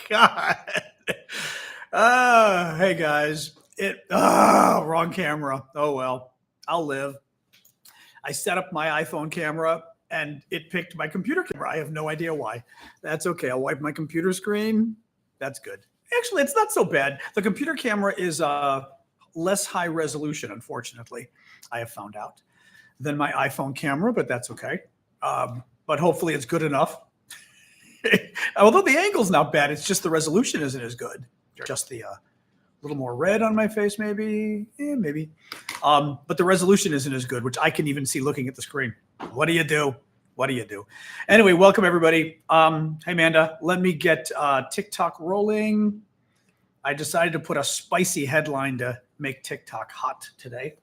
God. Hey guys. Wrong camera. Oh well. I'll live. I set up my iPhone camera and it picked my computer camera. I have no idea why. That's okay. I'll wipe my computer screen. That's good. Actually, it's not so bad. The computer camera is less high resolution, unfortunately, I have found out, than my iPhone camera, but that's okay. But hopefully it's good enough. Although the angle's not bad, it's just the resolution isn't as good. Just the little more red on my face, maybe. Maybe. But the resolution isn't as good, which I can even see looking at the screen. What do you do? What do you do? Anyway, welcome everybody. Hey, Amanda, let me get TikTok rolling. I decided to put a spicy headline to make TikTok hot today.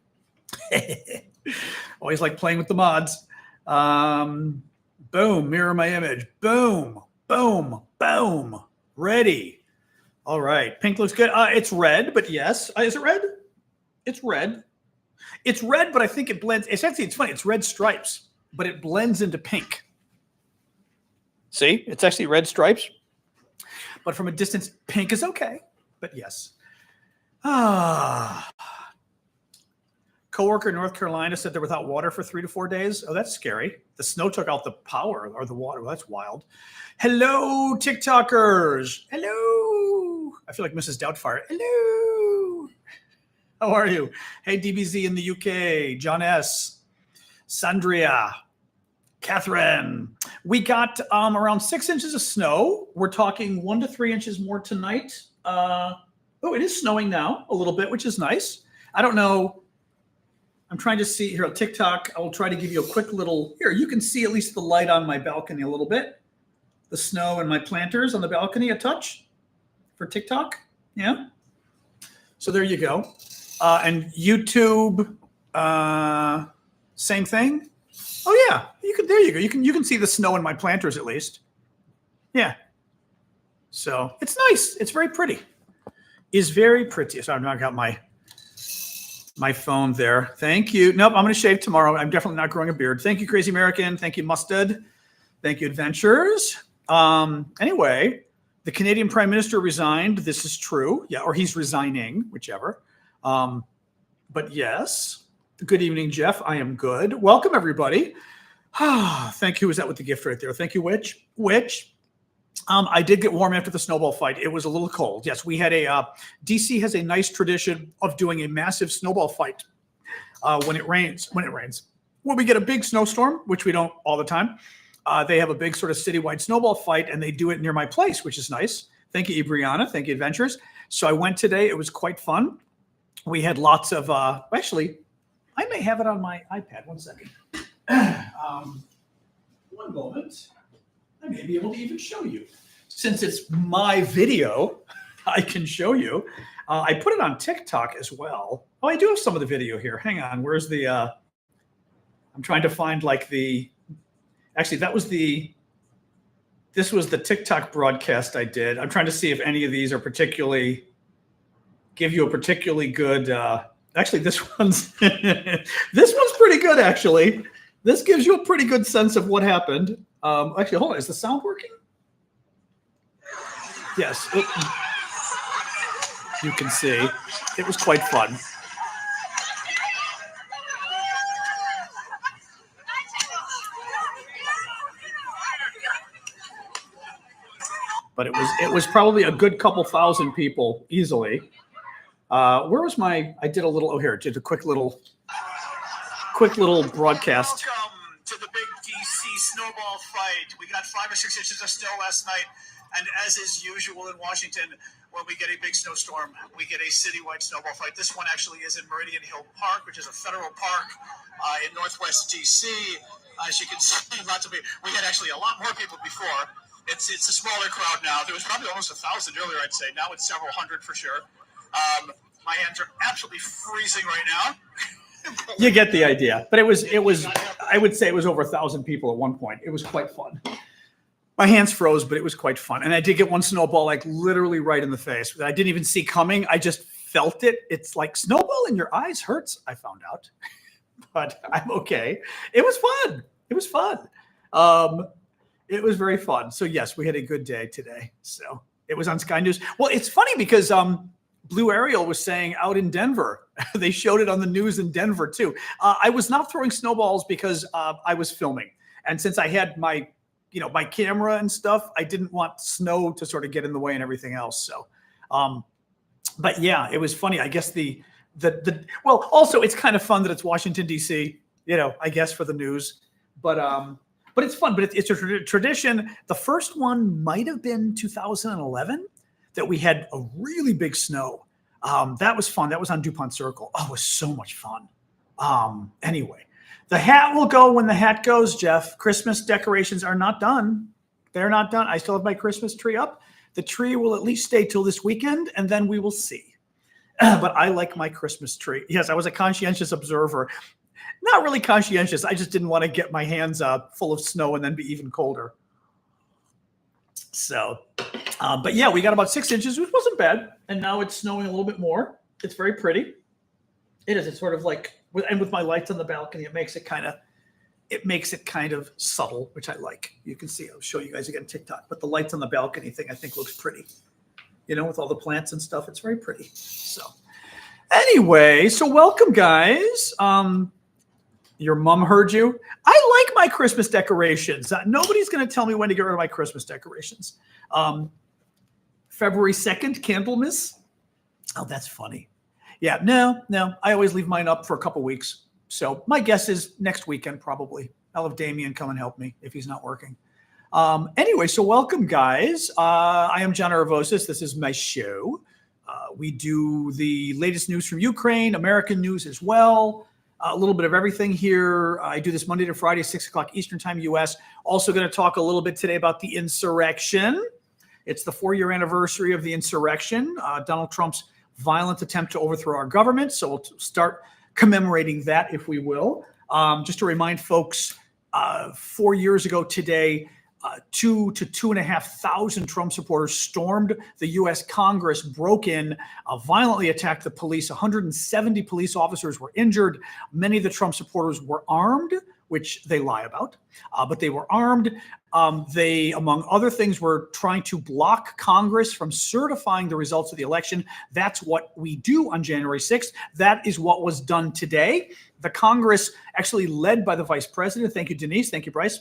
Always like playing with the mods. Boom, mirror my image. Boom, boom, boom. Ready. All right, pink looks good. It's red, but yes. Is it red? It's red. It's red, but I think it blends. It's funny. It's red stripes, but it blends into pink. See, it's actually red stripes, but from a distance, pink is okay. But yes. Coworker in North Carolina said they're without water for 3 to 4 days. Oh, that's scary. The snow took out the power or the water. Well, that's wild. Hello, TikTokers. Hello. I feel like Mrs. Doubtfire. Hello. How are you? Hey, DBZ in the UK. John S. Sandria. Catherine. We got around 6 inches of snow. We're talking 1 to 3 inches more tonight. Oh, it is snowing now a little bit, which is nice. I don't know. I'm trying to see here on TikTok. I will try to give you a quick little, here, you can see at least the light on my balcony a little bit. The snow and my planters on the balcony a touch for TikTok. Yeah. So there you go. And YouTube, same thing. Oh yeah, there you go. You can see the snow in my planters at least. Yeah. So it's nice. It's very pretty. Is very pretty. So I've now got my phone there. Thank you. Nope, I'm going to shave tomorrow. I'm definitely not growing a beard. Thank you, Crazy American. Thank you, Mustard. Thank you, Adventures. Anyway, the Canadian Prime Minister resigned. This is true. Yeah, or he's resigning, whichever. But yes. Good evening, Jeff. I am good. Welcome, everybody. Thank you. Is that with the gift right there? Thank you, Witch. I did get warm after the snowball fight. It was a little cold. Yes, we had DC has a nice tradition of doing a massive snowball fight when it rains. When we get a big snowstorm, which we don't all the time, they have a big sort of citywide snowball fight, and they do it near my place, which is nice. Thank you, Ibriana. Thank you, Adventures. So I went today. It was quite fun. We had lots of, actually, I may have it on my iPad. 1 second. One moment. I may be able to even show you. Since it's my video, I can show you. I put it on TikTok as well. Oh, I do have some of the video here. Hang on. Where's the, I'm trying to find like actually this was the TikTok broadcast I did. I'm trying to see if any of these are give you a particularly good, actually this one's pretty good actually. This gives you a pretty good sense of what happened. Actually, hold on. Is the sound working? Yes. You can see. It was quite fun. But it was probably a good couple thousand people easily. Where was I did a little, did a quick little broadcast. Welcome to the big DC snowball fight. We got 5 or 6 inches of snow last night, and as is usual in Washington, when we get a big snowstorm, we get a citywide snowball fight. This one actually is in Meridian Hill Park, which is a federal park in Northwest DC. As you can see, lots of people. We had actually a lot more people before. It's a smaller crowd now. There was probably almost 1,000 earlier, I'd say. Now it's several hundred for sure. My hands are absolutely freezing right now. You get the idea. But it was I would say it was over 1,000 people at one point. It was quite fun. My hands froze, but it was quite fun. And I did get one snowball like literally right in the face that I didn't even see coming. I just felt it. It's like snowball in your eyes hurts, I found out. But I'm okay. It was fun. It was very fun. So yes, we had a good day today. So It was on Sky News. Well, it's funny because Blue Ariel was saying out in Denver, they showed it on the news in Denver too. I was not throwing snowballs because I was filming. And since I had my camera and stuff, I didn't want snow to sort of get in the way and everything else. So, but yeah, it was funny. I guess well, also it's kind of fun that it's Washington, D.C., I guess for the news, but it's fun, but it's a tradition. The first one might've been 2011 that we had a really big snow. That was fun. That was on DuPont Circle. Oh, it was so much fun. Anyway, the hat will go when the hat goes, Jeff. Christmas decorations are not done. They're not done. I still have my Christmas tree up. The tree will at least stay till this weekend, and then we will see. But I like my Christmas tree. Yes, I was a conscientious observer. Not really conscientious. I just didn't want to get my hands full of snow and then be even colder. So, but yeah, we got about 6 inches, which wasn't bad. And now it's snowing a little bit more. It's very pretty. It is. It's sort of like, and with my lights on the balcony, it makes it kind of subtle, which I like. You can see, I'll show you guys again TikTok, but the lights on the balcony thing I think looks pretty. With all the plants and stuff, it's very pretty. So anyway, so welcome guys. Your mom heard you. I like my Christmas decorations. Nobody's going to tell me when to get rid of my Christmas decorations. February 2nd, Candlemas. Oh, that's funny. Yeah, no. I always leave mine up for a couple weeks. So my guess is next weekend, probably. I'll have Damien come and help me if he's not working. Anyway, so welcome, guys. I am John Aravosis. This is my show. We do the latest news from Ukraine, American news as well. A little bit of everything here. I do this Monday to Friday, 6 o'clock Eastern time, U.S. Also going to talk a little bit today about the insurrection. It's the 4-year anniversary of the insurrection, Donald Trump's violent attempt to overthrow our government. So we'll start commemorating that, if we will. Just to remind folks, 4 years ago today, 2,000 to 2,500 Trump supporters stormed the U.S. Congress, broke in, violently attacked the police. 170 police officers were injured. Many of the Trump supporters were armed, which they lie about, but they were armed. They, among other things, were trying to block Congress from certifying the results of the election. That's what we do on January 6th. That is what was done today. The Congress, actually led by the vice president, thank you, Denise, thank you, Bryce.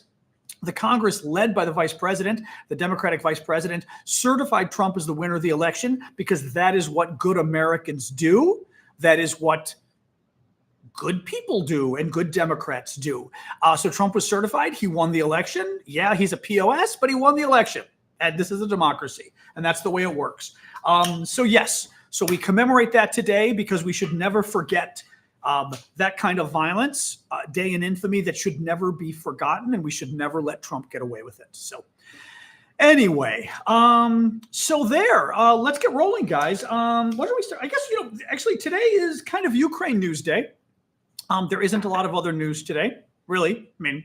The Congress, led by the vice president, the Democratic vice president, certified Trump as the winner of the election because that is what good Americans do. That is what good people do and good Democrats do. So Trump was certified. He won the election. Yeah, he's a POS, but he won the election. And this is a democracy. And that's the way it works. So yes, so we commemorate that today because we should never forget that kind of violence, day in infamy that should never be forgotten, and we should never let Trump get away with it. So anyway, so there, let's get rolling, guys. What do we start? I guess, actually today is kind of Ukraine news day. There isn't a lot of other news today, really. I mean,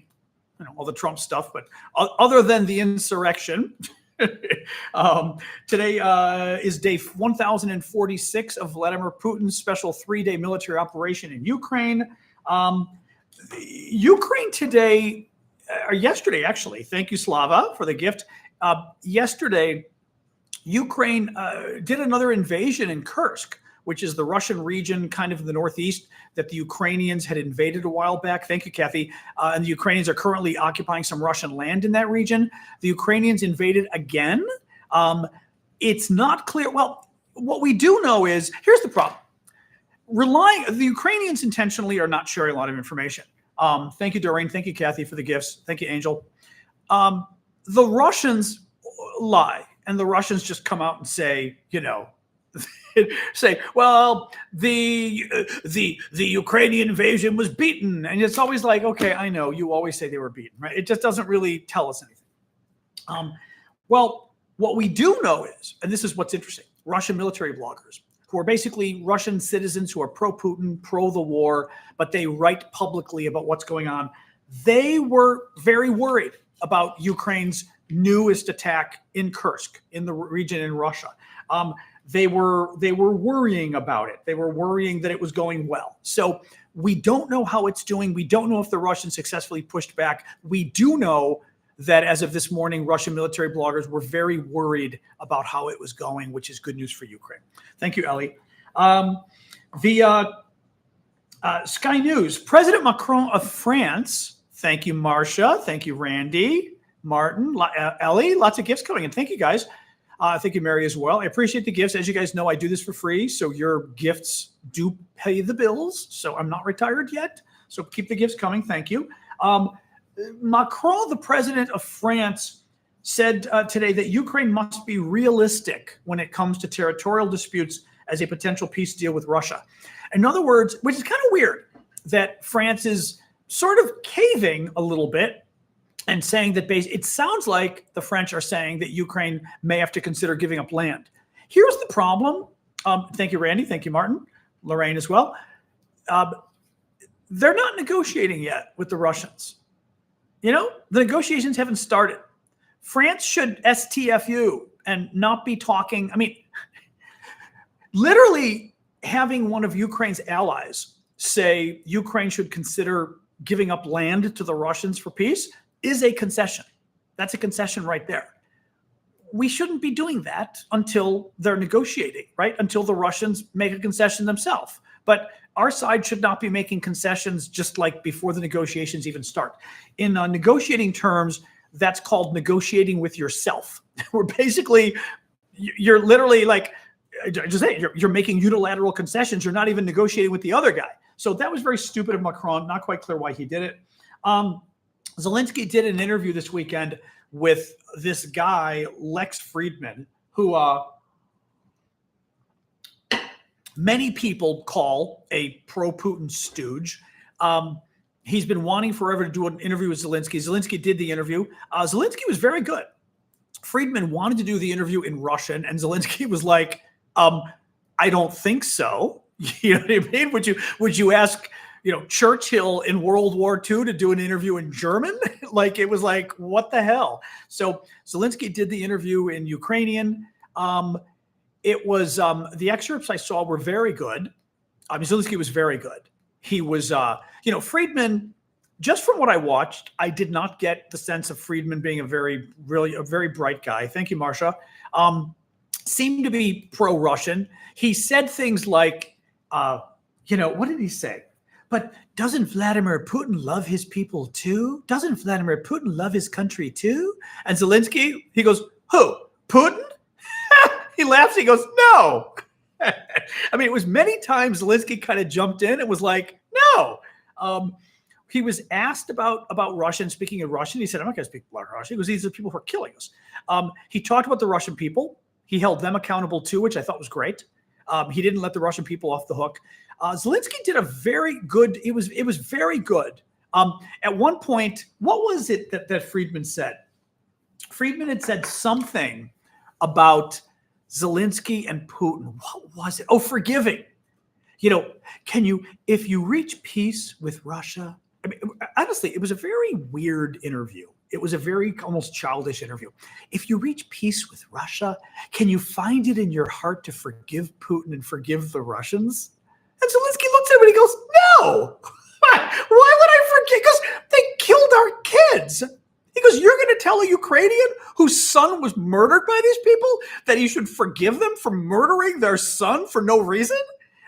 all the Trump stuff, but other than the insurrection, today is day 1046 of Vladimir Putin's special 3-day military operation in Ukraine. Ukraine today, or yesterday actually, thank you, Slava, for the gift. Yesterday, Ukraine did another invasion in Kursk, which is the Russian region kind of in the northeast that the Ukrainians had invaded a while back. Thank you, Kathy. And the Ukrainians are currently occupying some Russian land in that region. The Ukrainians invaded again. It's not clear. Well, what we do know is, here's the problem. The Ukrainians intentionally are not sharing a lot of information. Thank you, Doreen. Thank you, Kathy, for the gifts. Thank you, Angel. The Russians lie, and the Russians just come out and say, say, well, the Ukrainian invasion was beaten. And it's always like, okay, I know you always say they were beaten, right? It just doesn't really tell us anything. Well, what we do know is, and this is what's interesting, Russian military bloggers who are basically Russian citizens who are pro-Putin, pro the war, but they write publicly about what's going on. They were very worried about Ukraine's newest attack in Kursk, in the region in Russia. They were worrying about it. They were worrying that it was going well. So we don't know how it's doing. We don't know if the Russians successfully pushed back. We do know that as of this morning, Russian military bloggers were very worried about how it was going, which is good news for Ukraine. Thank you, Ellie. Sky News, President Macron of France. Thank you, Marcia. Thank you, Randy, Martin, Ellie. Lots of gifts coming in. Thank you, guys. Thank you, Mary, as well. I appreciate the gifts. As you guys know, I do this for free, so your gifts do pay the bills. So I'm not retired yet, so keep the gifts coming. Thank you. Macron, the president of France, said today that Ukraine must be realistic when it comes to territorial disputes as a potential peace deal with Russia. In other words, which is kind of weird that France is sort of caving a little bit and saying that it sounds like the French are saying that Ukraine may have to consider giving up land. Here's the problem. Thank you, Randy. Thank you, Martin. Lorraine as well. They're not negotiating yet with the Russians. You know, the negotiations haven't started. France should STFU and not be talking. I mean, literally having one of Ukraine's allies say Ukraine should consider giving up land to the Russians for peace is a concession. That's a concession right there. We shouldn't be doing that until they're negotiating, right? Until the Russians make a concession themselves. But our side should not be making concessions just like before the negotiations even start. In negotiating terms, that's called negotiating with yourself. We're basically, you're literally like, just say you're making unilateral concessions. You're not even negotiating with the other guy. So that was very stupid of Macron. Not quite clear why he did it. Zelensky did an interview this weekend with this guy, Lex Friedman, who many people call a pro-Putin stooge. He's been wanting forever to do an interview with Zelensky. Zelensky did the interview. Zelensky was very good. Friedman wanted to do the interview in Russian, and Zelensky was like, I don't think so. You know what I mean? Would you ask, Churchill in World War II to do an interview in German? Like, it was like, what the hell? So Zelensky did the interview in Ukrainian. It was, the excerpts I saw were very good. Zelensky was very good. He was, Friedman, just from what I watched, I did not get the sense of Friedman being a very bright guy. Thank you, Marcia. Seemed to be pro-Russian. He said things like, what did he say? But doesn't Vladimir Putin love his people too? Doesn't Vladimir Putin love his country too? And Zelensky, he goes, who? Putin? He laughs. He goes, no. I mean, it was many times Zelensky kind of jumped in and was like, no. He was asked about Russian, speaking in Russian. He said, I'm not going to speak Russian. He goes, these are the people who are killing us. He talked about the Russian people. He held them accountable too, which I thought was great. He didn't let the Russian people off the hook. Zelensky did a very good, it was very good. At one point, what was it that Friedman said? Friedman had said something about Zelensky and Putin. What was it? Oh, forgiving. If you reach peace with Russia, I mean, honestly, it was a very weird interview. It was a very almost childish interview. If you reach peace with Russia, can you find it in your heart to forgive Putin and forgive the Russians? And Zelensky looks at him and he goes, no. Why would I forget? Because they killed our kids. He goes, you're going to tell a Ukrainian whose son was murdered by these people that he should forgive them for murdering their son for no reason?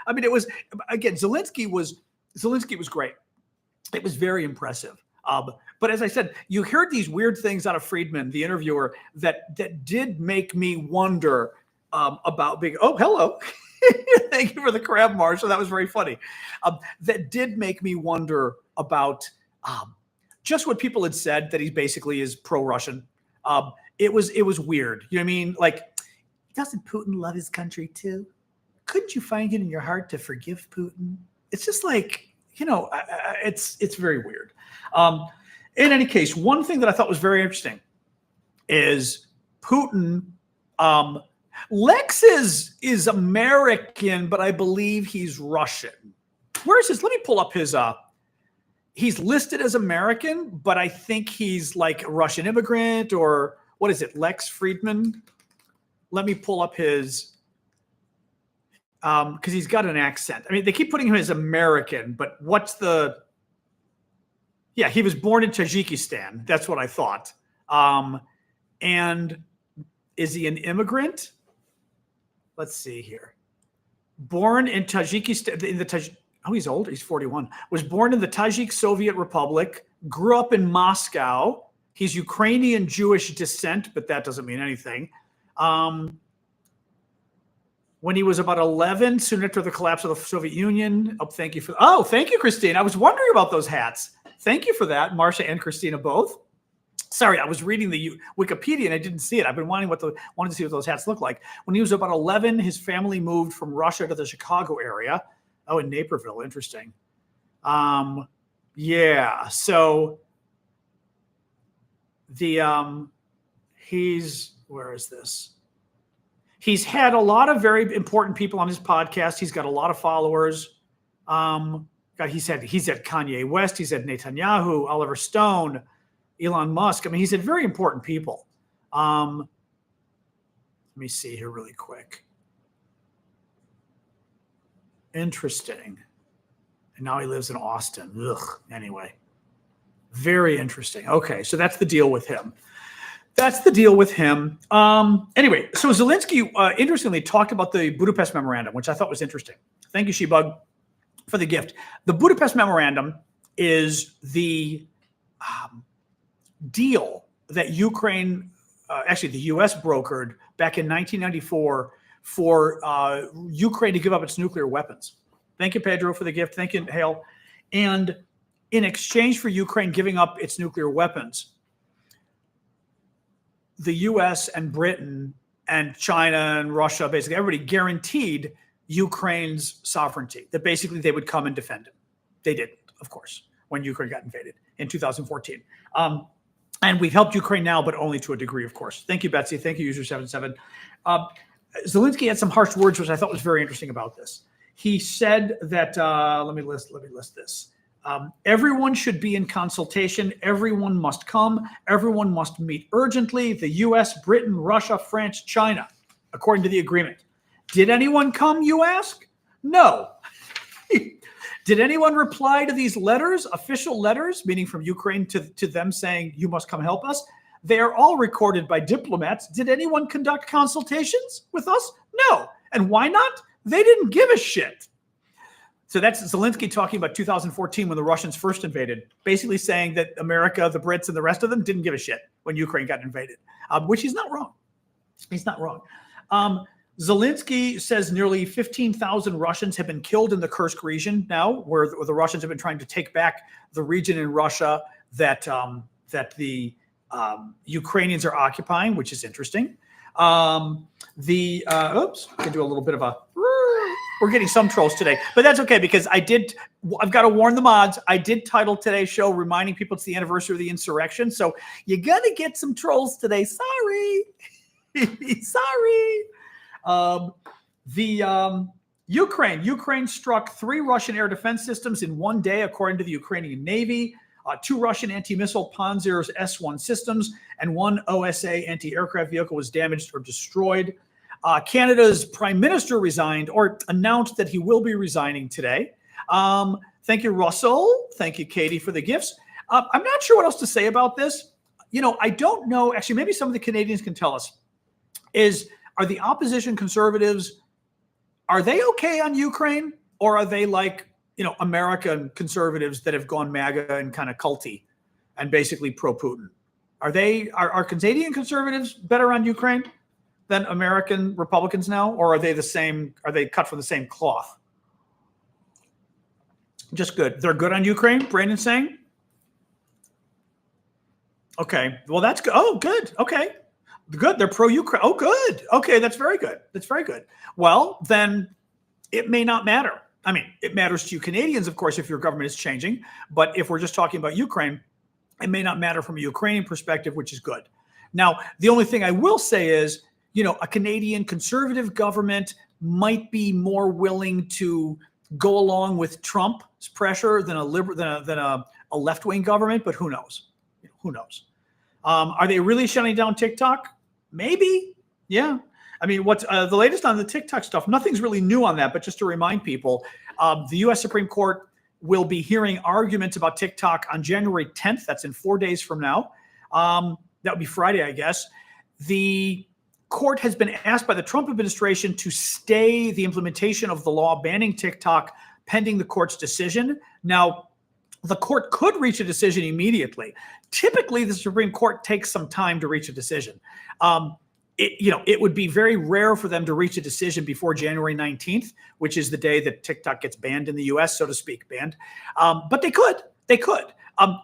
I mean, it was, again, Zelensky was great. It was very impressive. But as I said, you heard these weird things out of Friedman, the interviewer, that did make me wonder about being, oh, hello. Thank you for the crab, Marsha. That was very funny. That did make me wonder about just what people had said, that he basically is pro-Russian. It was weird. You know what I mean? Like, doesn't Putin love his country too? Couldn't you find it in your heart to forgive Putin? It's just like, it's very weird. In any case, one thing that I thought was very interesting is Putin. Lex is American, but I believe he's Russian. Where is his? Let me pull up his. He's listed as American, but I think he's like a Russian immigrant, or what is it? Lex Friedman. Let me pull up his. Because he's got an accent. I mean, they keep putting him as American, but what's the? Yeah, he was born in Tajikistan. That's what I thought. And is he an immigrant? Let's see here. Born in Tajikistan, he's old. He's 41. Was born in the Tajik Soviet Republic. Grew up in Moscow. He's Ukrainian Jewish descent, but that doesn't mean anything. When he was about 11, soon after the collapse of the Soviet Union. Thank you, Christine. I was wondering about those hats. Thank you for that, Marcia and Christina both. Sorry, I was reading the Wikipedia and I didn't see it. I've been wanting to see what those hats look like. When he was about 11, his family moved from Russia to the Chicago area. Oh, in Naperville, interesting. Yeah. So where is this? He's had a lot of very important people on his podcast. He's got a lot of followers. He's had Kanye West. He's had Netanyahu, Oliver Stone, Elon Musk. I mean, he's had very important people. Let me see here really quick. Interesting. And now he lives in Austin. Ugh. Anyway, very interesting. Okay, so that's the deal with him. Anyway, so Zelensky, interestingly, talked about the Budapest Memorandum, which I thought was interesting. Thank you, Shebug, for the gift. The Budapest Memorandum is the deal that Ukraine, actually the U.S. brokered back in 1994 for Ukraine to give up its nuclear weapons. Thank you, Pedro, for the gift. Thank you, Hale. And in exchange for Ukraine giving up its nuclear weapons, the U.S. and Britain and China and Russia, basically everybody guaranteed Ukraine's sovereignty, that basically they would come and defend it. They did, of course, when Ukraine got invaded in 2014. And we've helped Ukraine now, but only to a degree, of course. Thank you, Betsy. Thank you, user 77. Zelensky had some harsh words, which I thought was very interesting about this. He said that, let me list this. Everyone should be in consultation. Everyone must come. Everyone must meet urgently. The U.S., Britain, Russia, France, China, according to the agreement. Did anyone come, you ask? No. Did anyone reply to these letters, official letters, meaning from Ukraine to them saying, you must come help us? They are all recorded by diplomats. Did anyone conduct consultations with us? No. And why not? They didn't give a shit. So that's Zelensky talking about 2014 when the Russians first invaded, basically saying that America, the Brits, and the rest of them didn't give a shit when Ukraine got invaded, which he's not wrong. He's not wrong. Zelensky says nearly 15,000 Russians have been killed in the Kursk region now, where the Russians have been trying to take back the region in Russia that the Ukrainians are occupying, which is interesting. Oops, I can do a little bit of a. We're getting some trolls today, but that's okay because I've got to warn the mods. I did title today's show reminding people it's the anniversary of the insurrection. So you're going to get some trolls today. Sorry. Sorry. Ukraine struck 3 Russian air defense systems in one day, according to the Ukrainian Navy. 2 Russian anti-missile Panzers S-1 systems and 1 OSA anti-aircraft vehicle was damaged or destroyed. Canada's prime minister resigned or announced that he will be resigning today. Thank you, Russell. Thank you, Katie, for the gifts. I'm not sure what else to say about this. I don't know. Actually, maybe some of the Canadians can tell us. Are the opposition conservatives, are they okay on Ukraine? Or are they like, American conservatives that have gone MAGA and kind of culty and basically pro-Putin? Are Canadian conservatives better on Ukraine than American Republicans now? Or are they the same? Are they cut from the same cloth? Just good. They're good on Ukraine, Brandon's saying? Okay. Well, that's good. Oh, good. Okay. Good. They're pro-Ukraine. Oh, good. Okay. That's very good. That's very good. Well, then it may not matter. I mean, it matters to you Canadians, of course, if your government is changing. But if we're just talking about Ukraine, it may not matter from a Ukrainian perspective, which is good. Now, the only thing I will say is, a Canadian conservative government might be more willing to go along with Trump's pressure than a left-wing government, but who knows? Who knows? Are they really shutting down TikTok? Maybe. Yeah. I mean, what's the latest on the TikTok stuff? Nothing's really new on that, but just to remind people, the U.S. Supreme Court will be hearing arguments about TikTok on January 10th. That's in 4 days from now. that would be Friday, I guess, the court has been asked by the Trump administration to stay the implementation of the law banning TikTok pending the court's decision. Now, the court could reach a decision immediately. Typically, the Supreme Court takes some time to reach a decision. It would be very rare for them to reach a decision before January 19th, which is the day that TikTok gets banned in the US, so to speak, banned. But they could.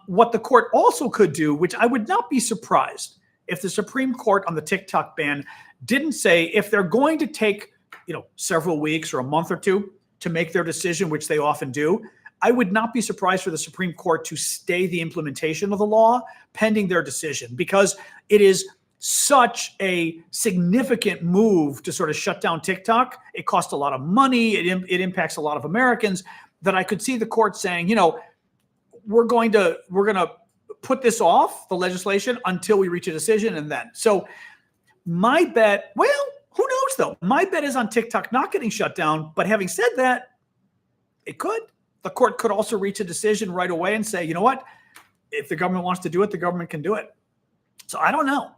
What the court also could do, which I would not be surprised if the Supreme Court on the TikTok ban didn't say if they're going to take, several weeks or a month or two to make their decision, which they often do. I would not be surprised for the Supreme Court to stay the implementation of the law pending their decision, because it is such a significant move to sort of shut down TikTok. It costs a lot of money. It impacts a lot of Americans, that I could see the court saying, we're going to put this off, the legislation, until we reach a decision. And then, so my bet, well, who knows though? My bet is on TikTok not getting shut down. But having said that, it could. The court could also reach a decision right away and say, you know what? If the government wants to do it, the government can do it. So I don't know.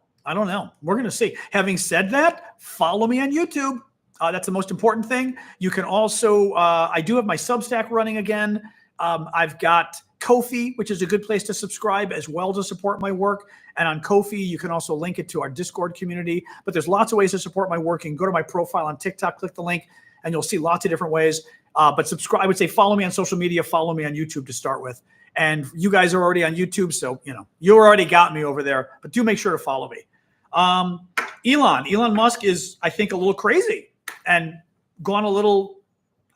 We're going to see. Having said that, follow me on YouTube. That's the most important thing. You can also, I do have my Substack running again. I've got Ko-fi, which is a good place to subscribe as well to support my work. And on Ko-fi, you can also link it to our Discord community. But there's lots of ways to support my work. You can go to my profile on TikTok, click the link, and you'll see lots of different ways. But subscribe, I would say follow me on social media, follow me on YouTube to start with. And you guys are already on YouTube, so you already got me over there. But do make sure to follow me. Elon Musk is, I think, a little crazy and gone a little,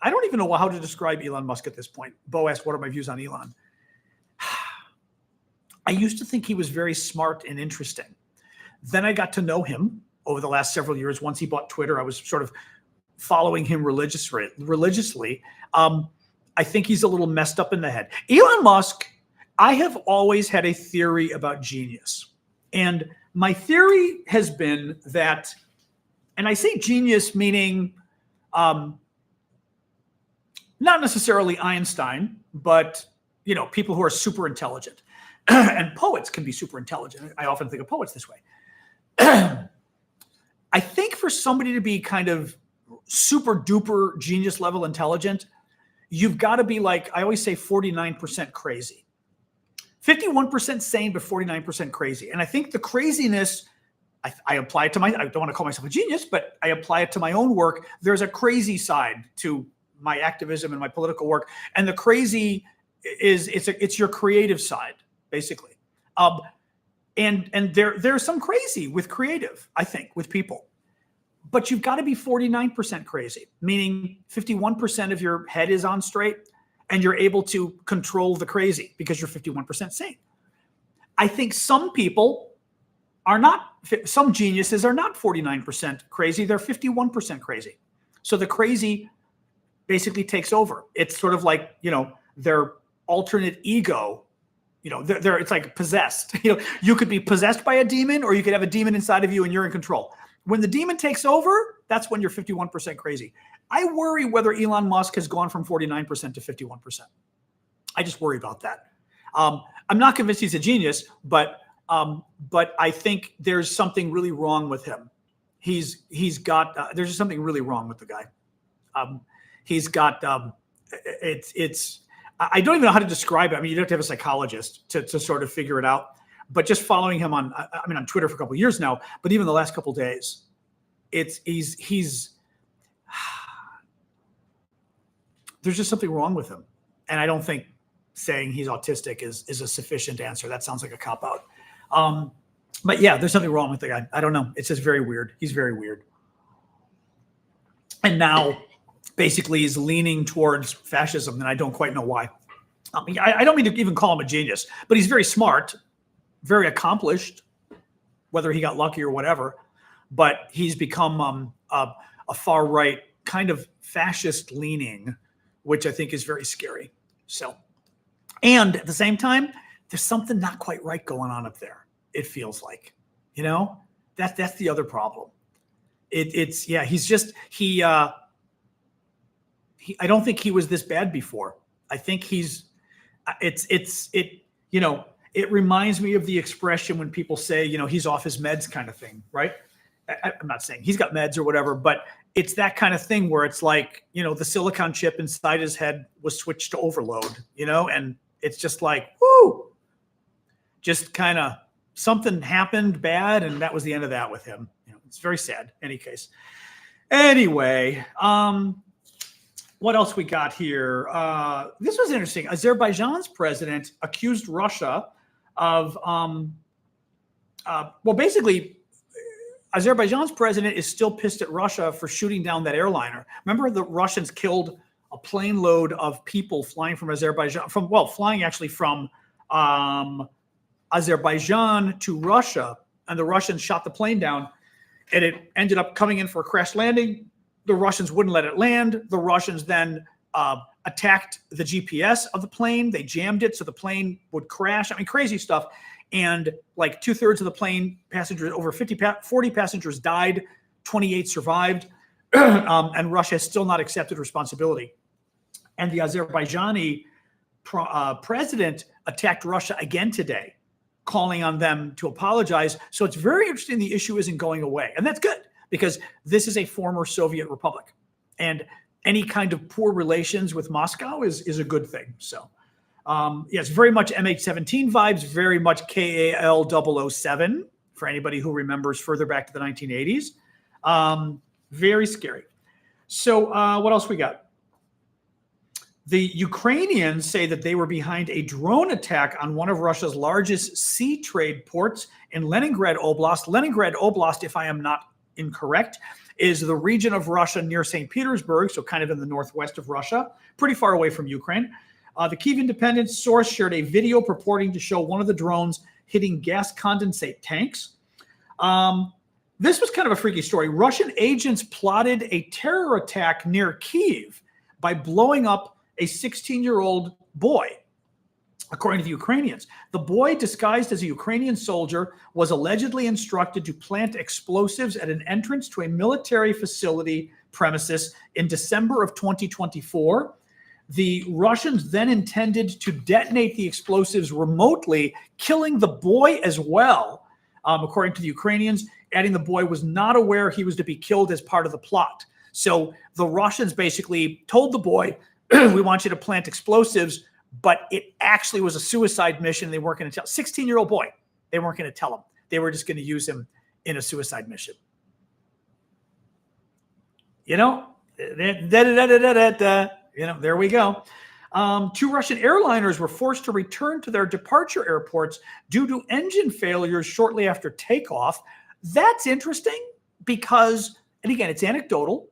I don't even know how to describe Elon Musk at this point. Bo asked, what are my views on Elon? I used to think he was very smart and interesting. Then I got to know him over the last several years. Once he bought Twitter, I was sort of following him religiously. I think he's a little messed up in the head. Elon Musk, I have always had a theory about genius. And my theory has been that, and I say genius meaning not necessarily Einstein, but people who are super intelligent. And poets can be super intelligent. I often think of poets this way. I think for somebody to be kind of super duper genius level intelligent, you've got to be like, I always say 49% crazy. 51% sane, but 49% crazy. And I think the craziness, I apply it to I don't want to call myself a genius, but I apply it to my own work. There's a crazy side to my activism and my political work. And the crazy is it's your creative side, basically. And there's some crazy with creative, I think, with people. But you've got to be 49% crazy, meaning 51% of your head is on straight and you're able to control the crazy because you're 51% sane. I think some people are not, some geniuses are not 49% crazy, they're 51% crazy. So the crazy basically takes over. It's sort of like, their alternate ego, it's like possessed. You could be possessed by a demon, or you could have a demon inside of you and you're in control. When the demon takes over, that's when you're 51% crazy. I worry whether Elon Musk has gone from 49% to 51%. I just worry about that. I'm not convinced he's a genius, but I think there's something really wrong with him. There's just something really wrong with the guy. He's got I don't even know how to describe it. I mean, you'd have to have a psychologist to sort of figure it out. But just following him on Twitter for a couple of years now, but even the last couple of days, he's there's just something wrong with him. And I don't think saying he's autistic is a sufficient answer. That sounds like a cop-out. But yeah, there's something wrong with the guy. I don't know. It's just very weird. He's very weird. And now basically he's leaning towards fascism, and I don't quite know why. I don't mean to even call him a genius, but he's very smart, very accomplished, whether he got lucky or whatever. But he's become a far right kind of fascist leaning, which I think is very scary. So, and at the same time, there's something not quite right going on up there. It feels like, that's the other problem. He's just, I don't think he was this bad before. I think It reminds me of the expression when people say, he's off his meds kind of thing, right? I'm not saying he's got meds or whatever, but it's that kind of thing where it's like, the silicon chip inside his head was switched to overload, and it's just like, whoo, just kind of something happened bad. And that was the end of that with him. It's very sad in any case. Anyway, what else we got here? This was interesting. Azerbaijan's president accused Russia of, basically, Azerbaijan's president is still pissed at Russia for shooting down that airliner. Remember, the Russians killed a plane load of people flying from Azerbaijan, flying actually from Azerbaijan to Russia, and the Russians shot the plane down, and it ended up coming in for a crash landing. The Russians wouldn't let it land. The Russians then attacked the GPS of the plane. They jammed it so the plane would crash. I mean, crazy stuff. And like 2/3 of the plane passengers, over 40 passengers died, 28 survived, and Russia has still not accepted responsibility. And the Azerbaijani president attacked Russia again today, calling on them to apologize. So it's very interesting the issue isn't going away. And that's good, because this is a former Soviet republic. And any kind of poor relations with Moscow is a good thing. So yes, very much MH17 vibes, very much KAL 007 for anybody who remembers further back to the 1980s. Very scary. So what else we got? The Ukrainians say that they were behind a drone attack on one of Russia's largest sea trade ports in Leningrad Oblast. Leningrad Oblast, if I am not incorrect, is the region of Russia near St. Petersburg, so kind of in the northwest of Russia, pretty far away from Ukraine. The Kyiv Independent source shared a video purporting to show one of the drones hitting gas condensate tanks. This was kind of a freaky story. Russian agents plotted a terror attack near Kyiv by blowing up a 16-year-old boy, according to the Ukrainians. The boy, disguised as a Ukrainian soldier, was allegedly instructed to plant explosives at an entrance to a military facility premises in December of 2024. The Russians then intended to detonate the explosives remotely, killing the boy as well, according to the Ukrainians, adding the boy was not aware he was to be killed as part of the plot. So the Russians basically told the boy, we want you to plant explosives, but it actually was a suicide mission. They weren't going to tell. 16-year-old boy. They weren't going to tell him. They were just going to use him in a suicide mission. There we go. 2 Russian airliners were forced to return to their departure airports due to engine failures shortly after takeoff. That's interesting because, and again, it's anecdotal,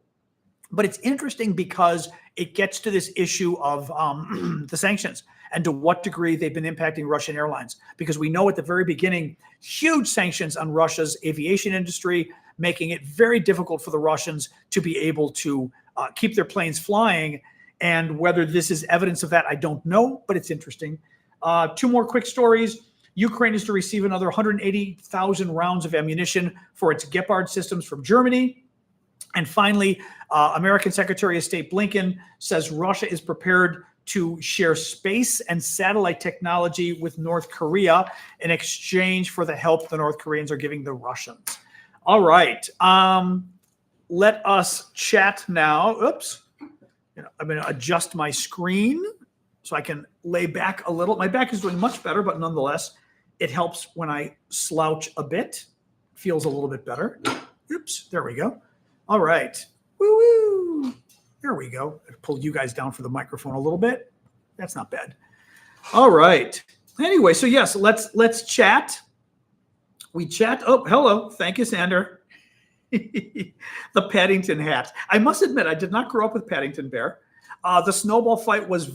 but it's interesting because it gets to this issue of the sanctions and to what degree they've been impacting Russian airlines. Because we know at the very beginning, huge sanctions on Russia's aviation industry, making it very difficult for the Russians to be able to keep their planes flying. And whether this is evidence of that, I don't know, but it's interesting. 2 more quick stories. Ukraine is to receive another 180,000 rounds of ammunition for its Gepard systems from Germany. And finally, American Secretary of State Blinken says Russia is prepared to share space and satellite technology with North Korea in exchange for the help the North Koreans are giving the Russians. All right. Let us chat now. Oops. I'm going to adjust my screen so I can lay back a little. My back is doing much better, but nonetheless, it helps when I slouch a bit. Feels a little bit better. Oops. There we go. All right. Woo-woo. There we go. I pulled you guys down for the microphone a little bit. That's not bad. All right. Anyway, so yes, let's chat. We chat. Oh, hello. Thank you, Sander. The Paddington hat. I must admit, I did not grow up with Paddington Bear. The snowball fight was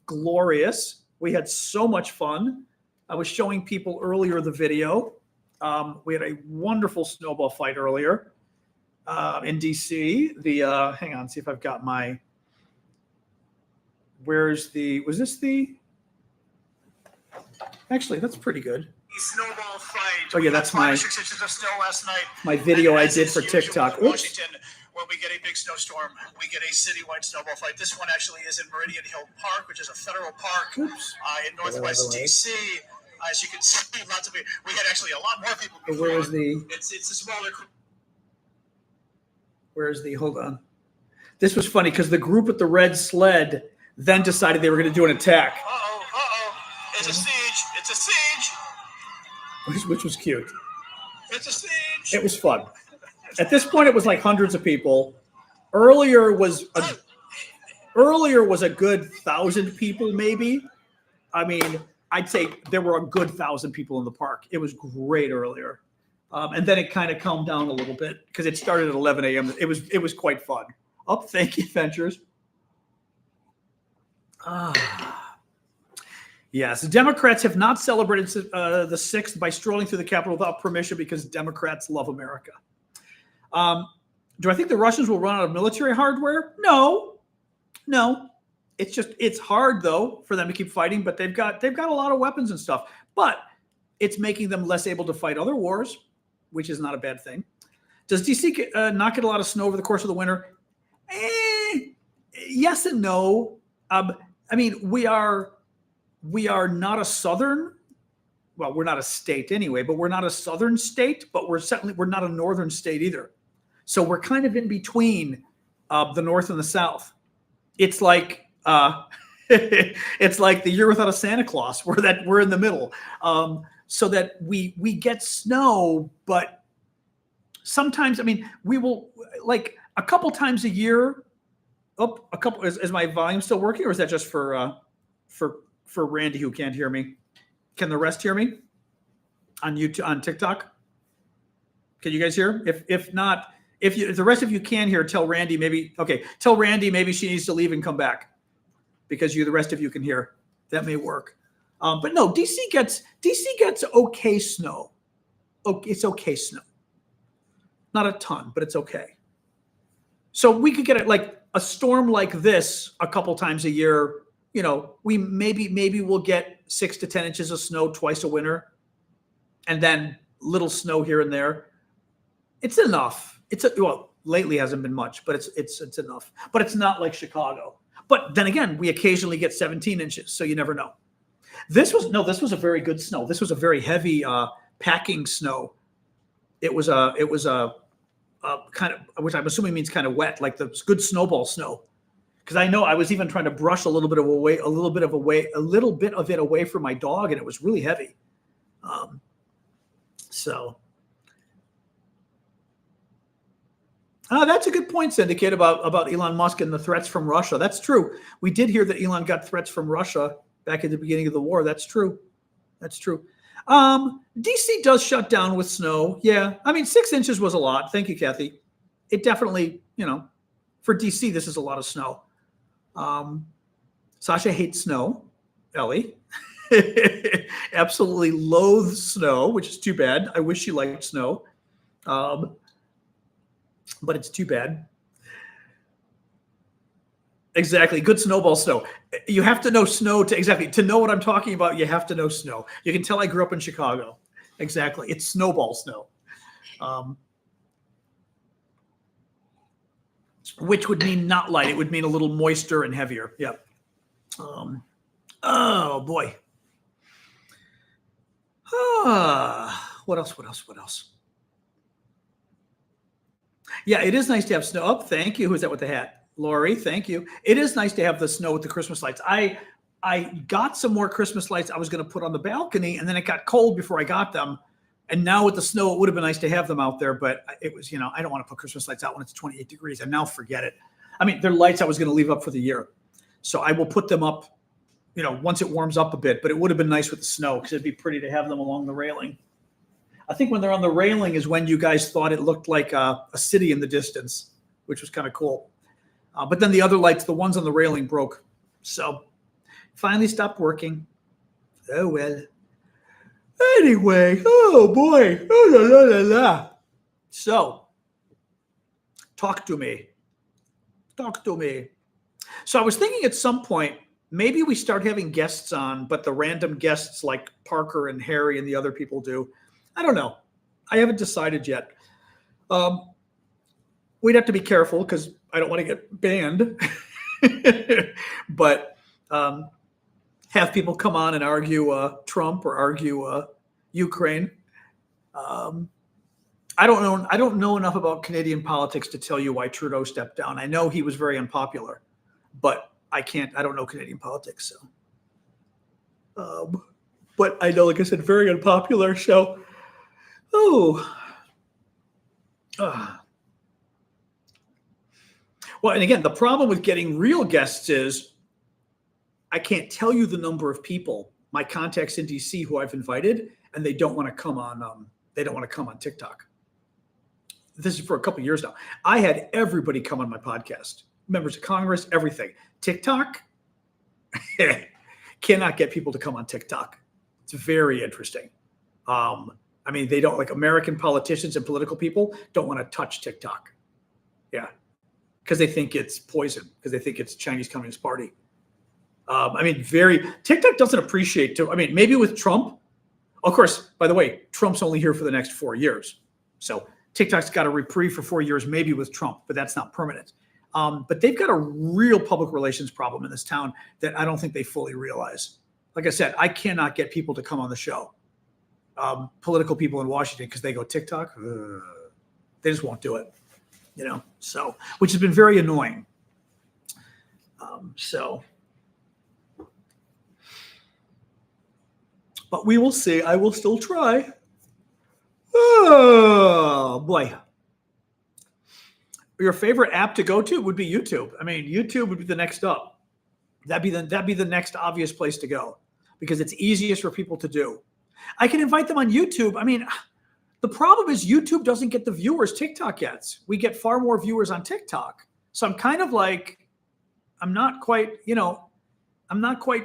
glorious. We had so much fun. I was showing people earlier the video. We had a wonderful snowball fight earlier. In DC, hang on, see if I've got my, was this actually, that's pretty good. Snowball fight. Oh yeah, that's my 6 inches of snow last night. My video I did for TikTok. In Washington, when we get a big snowstorm, we get a citywide snowball fight. This one actually is in Meridian Hill Park, which is a federal park in northwest DC. As you can see, lots of people. We had actually a lot more people before. Where is the? It's a smaller group. Where's the? Hold on. This was funny because the group with the red sled then decided they were going to do an attack. It's a siege. It's a siege. Which was cute. It's a siege. It was fun. At this point, it was like hundreds of people. Earlier was a good 1,000 people, maybe. I mean, I'd say there were a good 1,000 people in the park. It was great earlier, and then it kind of calmed down a little bit because it started at 11 a.m. It was quite fun. Oh, thank you, Ventures. Yes, Democrats have not celebrated the 6th by strolling through the Capitol without permission because Democrats love America. Do I think the Russians will run out of military hardware? No. It's hard though for them to keep fighting, but they've got a lot of weapons and stuff. But it's making them less able to fight other wars, which is not a bad thing. Does DC not get a lot of snow over the course of the winter? Yes and no. I mean, we are not a southern. Well, we're not a state anyway, but we're not a southern state. But we're not a northern state either. So we're kind of in between the north and the south. It's like it's like the year without a Santa Claus. We're in the middle, so that we get snow, but sometimes, I mean, we will like a couple times a year. Oh, a couple. Is my volume still working, or is that just for Randy who can't hear me? Can the rest hear me on YouTube, on TikTok? Can you guys hear? If not, if the rest of you can hear, tell Randy maybe. Okay, tell Randy maybe she needs to leave and come back because the rest of you can hear. That may work. But no, DC gets okay snow. Okay, it's okay snow. Not a ton, but it's okay. So we could get it like a storm like this a couple times a year. You know, we maybe we'll get 6 to 10 inches of snow twice a winter, and then little snow here and there. It's enough. Well, lately hasn't been much, but it's enough. But it's not like Chicago. But then again, we occasionally get 17 inches, so you never know. This was a very good snow. This was a very heavy packing snow. It was a kind of, which I'm assuming means kind of wet, like the good snowball snow. Because I know I was even trying to brush a little bit of it away from my dog, and it was really heavy. That's a good point, Syndicate, about Elon Musk and the threats from Russia. That's true. We did hear that Elon got threats from Russia back at the beginning of the war. That's true. DC does shut down with snow. Yeah. I mean, 6 inches was a lot. Thank you, Kathy. It definitely, for DC, this is a lot of snow. Sasha hates snow. Ellie absolutely loathes snow, which is too bad. I wish she liked snow. But it's too bad. Exactly. Good snowball snow. You have to know snow to know what I'm talking about. You have to know snow. You can tell I grew up in Chicago. Exactly. It's snowball snow. Which would mean not light. It would mean a little moister and heavier. Yep. Oh boy. What else? Yeah, it is nice to have snow. Oh, thank you. Who's that with the hat? Lori, thank you. It is nice to have the snow with the Christmas lights. I got some more Christmas lights I was going to put on the balcony, and then it got cold before I got them. And now with the snow, it would have been nice to have them out there, but it was, I don't want to put Christmas lights out when it's 28 degrees. And now forget it. I mean, they're lights I was going to leave up for the year. So I will put them up, once it warms up a bit, but it would have been nice with the snow because it'd be pretty to have them along the railing. I think when they're on the railing is when you guys thought it looked like a city in the distance, which was kind of cool. But then the other lights, the ones on the railing broke. So finally stopped working. Oh, well. Anyway, oh boy. Oh, la, la, la, la. So talk to me. So I was thinking at some point, maybe we start having guests on, but the random guests like Parker and Harry and the other people do. I don't know. I haven't decided yet. We'd have to be careful because I don't want to get banned. But have people come on and argue Trump or argue Ukraine. I don't know. I don't know enough about Canadian politics to tell you why Trudeau stepped down. I know he was very unpopular, but I don't know Canadian politics. So, but I know, like I said, very unpopular. So, well, and again, the problem with getting real guests is I can't tell you the number of people, my contacts in DC who I've invited, and they don't want to come on. They don't want to come on TikTok. This is for a couple of years now. I had everybody come on my podcast, members of Congress, everything. TikTok, cannot get people to come on TikTok. It's very interesting. I mean, they don't, like, American politicians and political people don't want to touch TikTok. Yeah. Because they think it's poison, because they think it's Chinese Communist Party. I mean, TikTok doesn't appreciate, I mean, maybe with Trump, of course, by the way, Trump's only here for the next 4 years. So TikTok's got a reprieve for 4 years, maybe with Trump, but that's not permanent. But they've got a real public relations problem in this town that I don't think they fully realize. Like I said, I cannot get people to come on the show. Political people in Washington, because they go TikTok, they just won't do it, so, which has been very annoying. But we will see. I will still try. Oh boy. Your favorite app to go to would be YouTube. I mean, YouTube would be the next up. That'd be the next obvious place to go, because it's easiest for people to do. I can invite them on YouTube. I mean, the problem is YouTube doesn't get the viewers TikTok gets. We get far more viewers on TikTok. So I'm kind of like, I'm not quite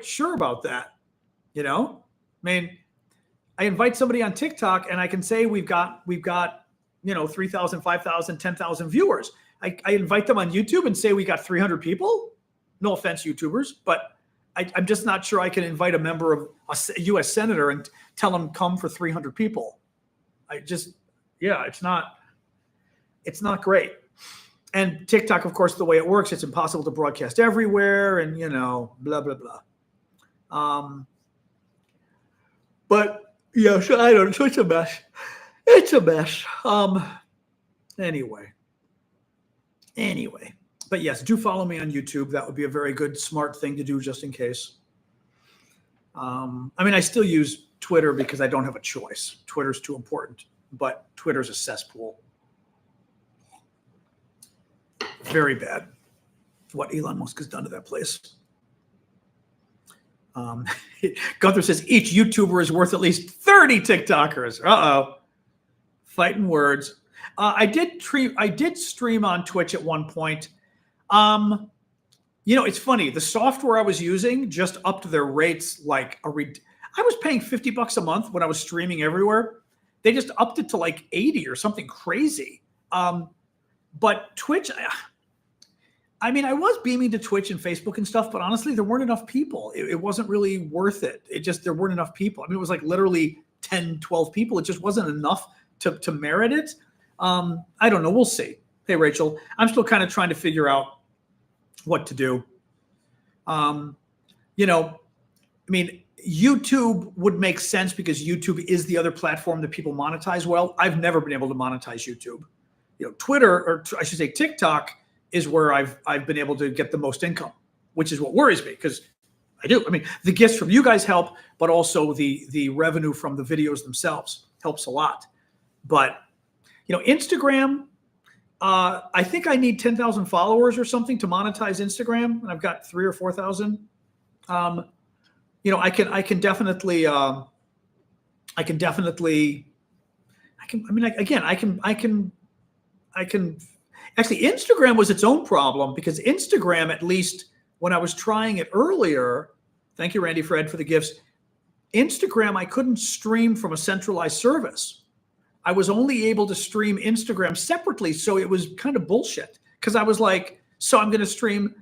sure about that. I mean, I invite somebody on TikTok and I can say we've got 3,000, 5,000, 10,000 viewers. I invite them on YouTube and say we got 300 people. No offense, YouTubers, but I'm just not sure I can invite a member of a U.S. senator and tell them come for 300 people. It's not great. And TikTok, of course, the way it works, it's impossible to broadcast everywhere, and blah blah blah. But yeah, so I don't know. So it's a mess. It's a mess. Anyway. But yes, do follow me on YouTube. That would be a very good, smart thing to do, just in case. I mean, I still use Twitter because I don't have a choice. Twitter's too important, but Twitter's a cesspool. Very bad. What Elon Musk has done to that place. Gunther says each YouTuber is worth at least 30 TikTokers. Uh-oh. Fighting words. I did stream on Twitch at one point. It's funny. The software I was using just upped their rates like I was paying $50 a month when I was streaming everywhere. They just upped it to like 80 or something crazy. But Twitch, I mean, I was beaming to Twitch and Facebook and stuff, but honestly, there weren't enough people. It wasn't really worth it. There weren't enough people. I mean, it was like literally 10, 12 people. It just wasn't enough to merit it. I don't know. We'll see. Hey, Rachel, I'm still kind of trying to figure out what to do. I mean, YouTube would make sense because YouTube is the other platform that people monetize well. I've never been able to monetize YouTube. Twitter, or I should say TikTok, is where I've been able to get the most income, which is what worries me, because I do. I mean, the gifts from you guys help, but also the revenue from the videos themselves helps a lot. But Instagram, I think I need 10,000 followers or something to monetize Instagram, and I've got 3,000 or 4,000. I can definitely. Actually, Instagram was its own problem, because Instagram, at least when I was trying it earlier, thank you, Randy Fred, for the gifts. Instagram, I couldn't stream from a centralized service. I was only able to stream Instagram separately. So it was kind of bullshit, because I was like, so I'm going to stream,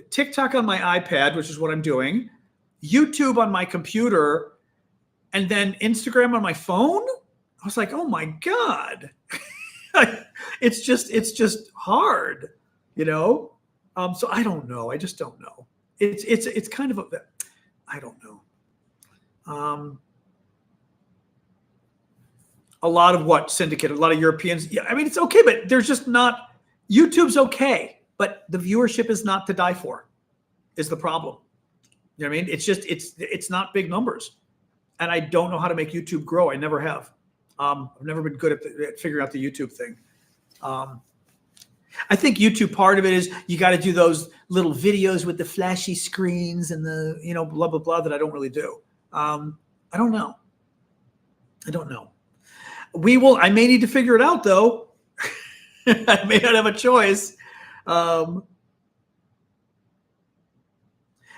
TikTok on my iPad, which is what I'm doing, YouTube on my computer, and then Instagram on my phone. I was like, oh my God. It's just hard, So I don't know. I just don't know. it's kind of I don't know. A lot of what syndicate, a lot of Europeans. Yeah, I mean, it's okay, but there's just not. YouTube's okay, but the viewership is not to die for. Is the problem? You know what I mean? It's just it's not big numbers, and I don't know how to make YouTube grow. I never have. I've never been good at figuring out the YouTube thing. I think YouTube, part of it is you got to do those little videos with the flashy screens and the, blah, blah, blah, that I don't really do. I don't know. I may need to figure it out though. I may not have a choice.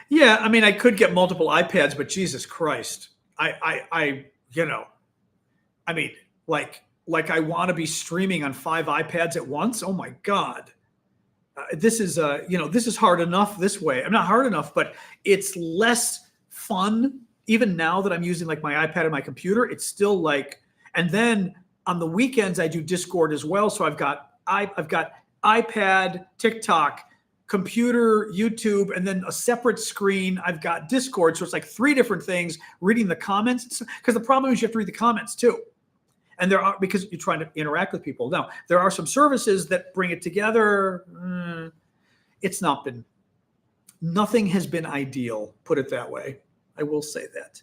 Yeah, I mean, I could get multiple iPads, but Jesus Christ, I mean, like I want to be streaming on 5 iPads at once. Oh my God. This is hard enough this way. I'm not hard enough, but it's less fun. Even now that I'm using like my iPad and my computer, it's still like, and then on the weekends I do Discord as well. So I've got iPad, TikTok, computer, YouTube, and then a separate screen. I've got Discord. So it's like 3 different things, reading the comments. Because the problem is you have to read the comments too. And because you're trying to interact with people. Now, there are some services that bring it together. Nothing has been ideal, put it that way. I will say that.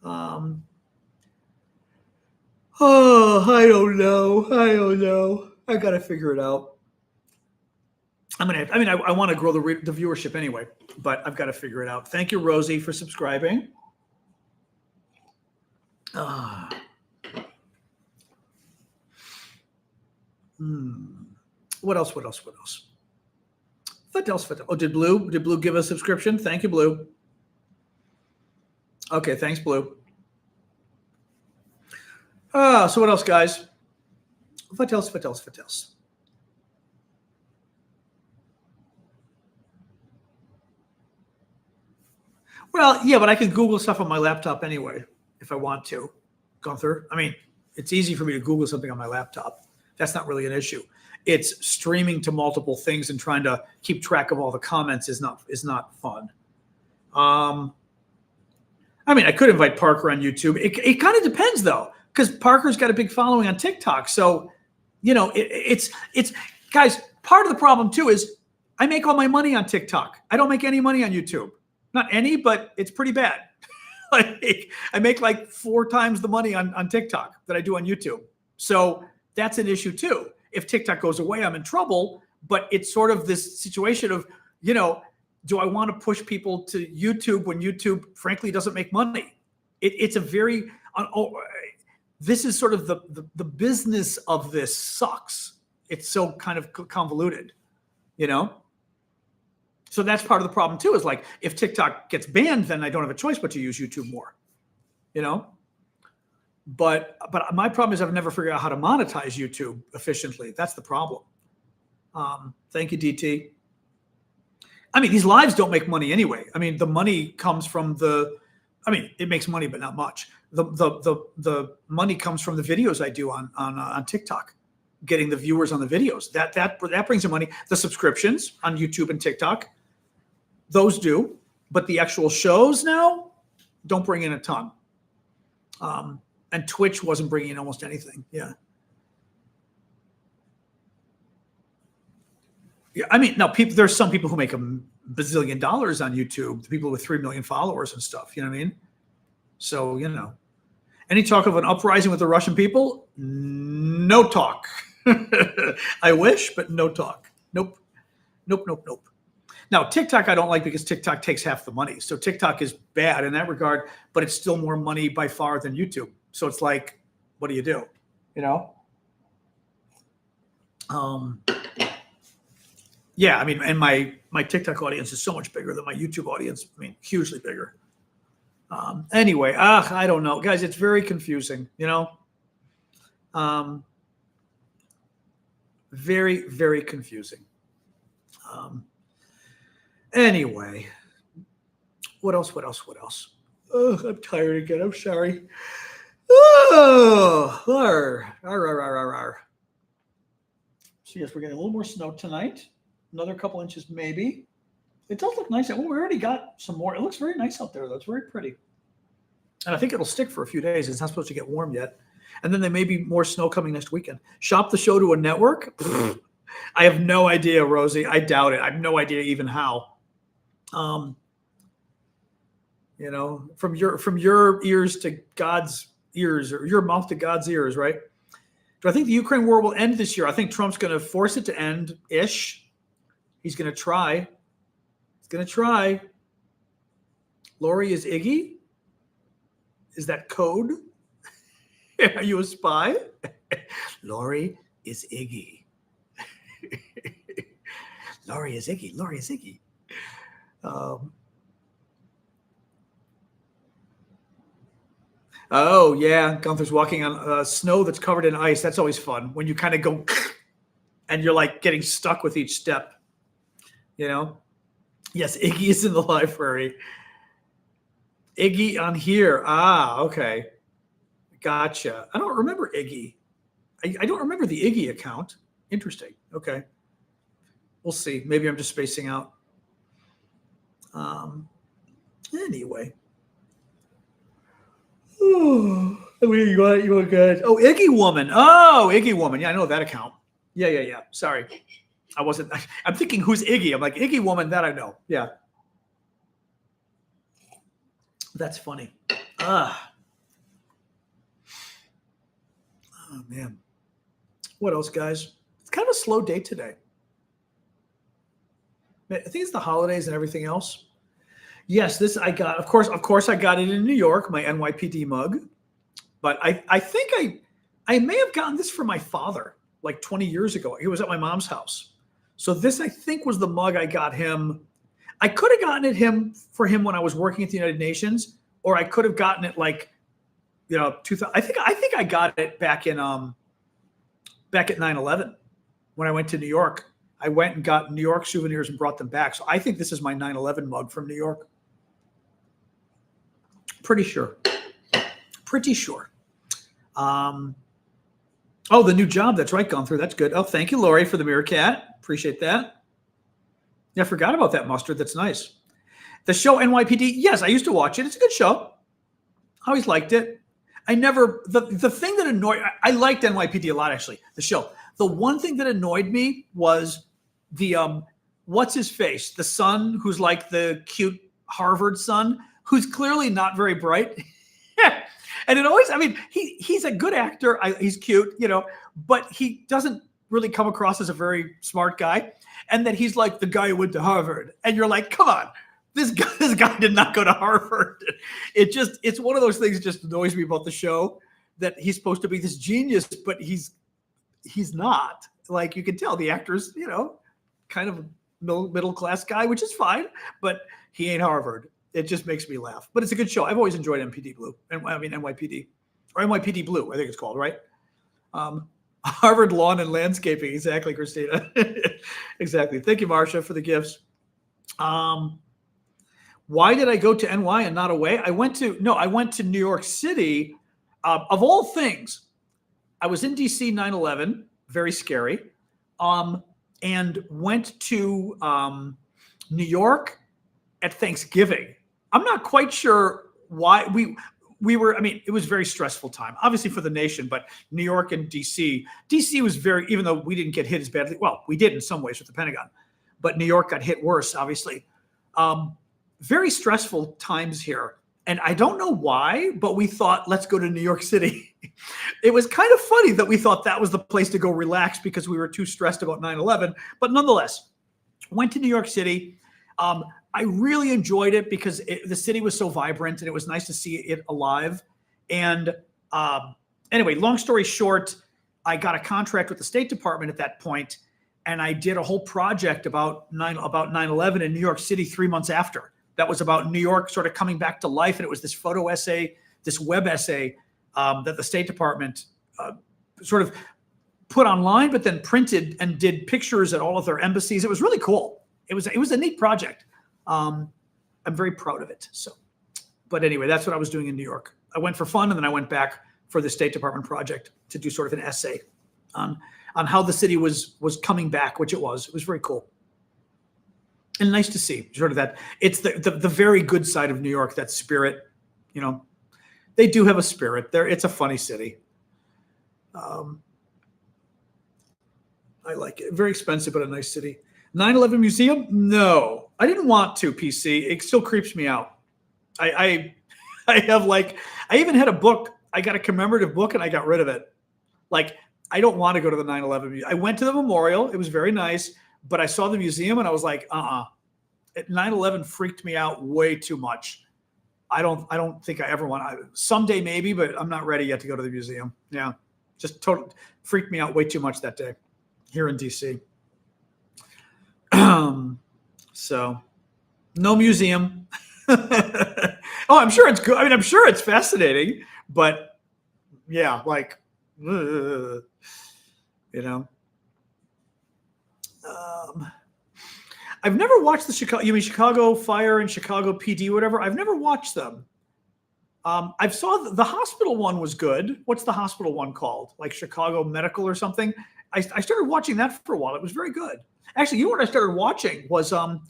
I don't know. I got to figure it out. I want to grow the viewership anyway, but I've got to figure it out. Thank you, Rosie, for subscribing. What else? What else? Oh, did Blue give a subscription? Thank you, Blue. Okay, thanks, Blue. So what else, guys? What else? Well, yeah, but I can Google stuff on my laptop anyway if I want to, Gunther. I mean, it's easy for me to Google something on my laptop. That's not really an issue. It's streaming to multiple things and trying to keep track of all the comments is not fun. I mean, I could invite Parker on YouTube. It kind of depends though, because Parker's got a big following on TikTok. So, it's guys, part of the problem too is I make all my money on TikTok. I don't make any money on YouTube. Not any, but it's pretty bad. Like I make like 4 times the money on TikTok that I do on YouTube. So that's an issue too. If TikTok goes away, I'm in trouble. But it's sort of this situation of, do I want to push people to YouTube when YouTube, frankly, doesn't make money? It's a very, this is sort of the business of this sucks. It's so kind of convoluted, So that's part of the problem too, is like if TikTok gets banned, then I don't have a choice but to use YouTube more, But my problem is I've never figured out how to monetize YouTube efficiently. That's the problem. Thank you, DT. I mean, these lives don't make money anyway. I mean, the money comes from it makes money, but not much. The money comes from the videos I do on TikTok, getting the viewers on the videos. That brings in money. The subscriptions on YouTube and TikTok, those do, but the actual shows now don't bring in a ton. And Twitch wasn't bringing in almost anything. Yeah. Yeah. I mean, now there's some people who make $1 bazillion on YouTube, the people with 3 million followers and stuff. You know what I mean? So, any talk of an uprising with the Russian people? No talk. I wish, but no talk. Nope. Now, TikTok I don't like because TikTok takes half the money. So TikTok is bad in that regard, but it's still more money by far than YouTube. So it's like, what do you do? Yeah, I mean, and my TikTok audience is so much bigger than my YouTube audience. I mean, hugely bigger. Anyway, I don't know. Guys, it's very confusing, very, very confusing. Anyway, what else? Oh, I'm tired again. I'm sorry. Oh, so yes, we're getting a little more snow tonight. Another couple inches, maybe. It does look nice. Well, we already got some more. It looks very nice out there, though. It's very pretty. And I think it'll stick for a few days. It's not supposed to get warm yet. And then there may be more snow coming next weekend. Shop the show to a network? I have no idea, Rosie. I doubt it. I have no idea even how. From your ears to God's ears, or your mouth to God's ears, right? Do I think the Ukraine war will end this year? I think Trump's going to force it to end-ish. He's going to try. He's going to try. Lori is Iggy? Is that code? Are you a spy? Lori is Iggy. Lori is Iggy. Lori is Iggy. Oh, yeah. Gunther's walking on snow that's covered in ice. That's always fun when you kind of go and you're like getting stuck with each step. Yes, Iggy is in the library. Iggy on here. Ah, okay. Gotcha. I don't remember Iggy. I don't remember the Iggy account. Interesting. Okay. We'll see. Maybe I'm just spacing out. Anyway. Oh, you want good. Oh, Iggy Woman. Oh, Iggy Woman. Yeah, I know that account. Yeah. Sorry. I'm thinking, who's Iggy? I'm like, Iggy Woman, that I know. Yeah. That's funny. Oh, man. What else, guys? It's kind of a slow day today. I think it's the holidays and everything else. Yes, this I got. Of course, I got it in New York, my NYPD mug. But I think I may have gotten this for my father like 20 years ago. He was at my mom's house. So this, I think, was the mug I got him. I could have gotten it for him when I was working at the United Nations, or I could have gotten it 2000. I think I got it back at 9/11 when I went to New York. I went and got New York souvenirs and brought them back. So I think this is my 9/11 mug from New York. Pretty sure. Oh, the new job. That's right, Gunther. That's good. Oh, thank you, Lori, for the mirror cat. Appreciate that. Yeah, I forgot about that mustard. That's nice. The show NYPD. Yes, I used to watch it. It's a good show. I always liked it. The thing that annoyed, I liked NYPD a lot, actually, the show. The one thing that annoyed me was the, what's his face? The son who's like the cute Harvard son, who's clearly not very bright. And it always, he's a good actor. He's cute, but he doesn't really come across as a very smart guy. And then he's like the guy who went to Harvard. And you're like, come on, this guy did not go to Harvard. It's one of those things that just annoys me about the show, that he's supposed to be this genius, but he's not. Like, you can tell the actor's, kind of a middle-class guy, which is fine, but he ain't Harvard. It just makes me laugh. But it's a good show. I've always enjoyed NYPD Blue. Or NYPD Blue, I think it's called, right? Harvard Lawn and Landscaping. Exactly, Christina. Exactly. Thank you, Marcia, for the gifts. Why did I go to NY and not away? I went to New York City. Of all things, I was in DC 9/11, very scary, and went to New York at Thanksgiving. I'm not quite sure why we were. It was a very stressful time, obviously for the nation, but New York and DC was even though we didn't get hit as badly. Well, we did in some ways with the Pentagon, but New York got hit worse, obviously. Very stressful times here. And I don't know why, but we thought, let's go to New York City. It was kind of funny that we thought that was the place to go relax because we were too stressed about 9/11. But nonetheless, went to New York City. I really enjoyed it because the city was so vibrant and it was nice to see it alive. And anyway, long story short, I got a contract with the State Department at that point, and I did a whole project about 9/11 in New York City 3 months after. That was about New York sort of coming back to life. And it was this photo essay, this web essay that the State Department sort of put online, but then printed and did pictures at all of their embassies. It was really cool. It was a neat project. I'm very proud of it. So, but anyway, that's what I was doing in New York. I went for fun, and then I went back for the State Department project to do sort of an essay on how the city was coming back, which it was. It was very cool. And nice to see sort of that. It's the very good side of New York, that spirit. You know, they do have a spirit there. It's a funny city. I like it. Very expensive, but a nice city. 9/11 Museum? No, I didn't want to. PC. It still creeps me out. I have like, I even had a book. I got a commemorative book and I got rid of it. Like, I don't want to go to the 9/11. I went to the memorial. It was very nice, but I saw the museum and I was like, 9/11 freaked me out way too much. I don't think I ever want. Someday maybe, but I'm not ready yet to go to the museum. Yeah, just totally freaked me out way too much that day here in DC. So, no museum. Oh, I'm sure it's good. I mean, I'm sure it's fascinating, but yeah, like, you know. I've never watched the Chicago. You mean Chicago Fire and Chicago PD, whatever? I've never watched them. I saw the hospital one was good. What's the hospital one called? Like Chicago Medical or something? I started watching that for a while. It was very good. Actually, you know what I started watching was on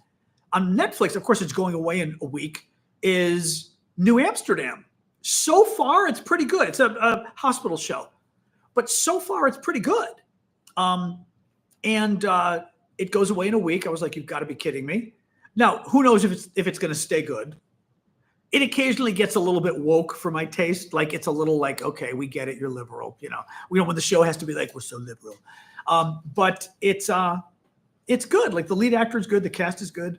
Netflix. Of course, it's going away in a week. Is New Amsterdam. So far, it's pretty good. It's a hospital show, but so far it's pretty good. And it goes away in a week. I was like, you've got to be kidding me. Now, who knows if it's going to stay good? It occasionally gets a little bit woke for my taste. Like, it's a little like, okay, we get it. You're liberal. You know, we don't want the show has to be like, we're so liberal. But it's good. Like, the lead actor is good. The cast is good.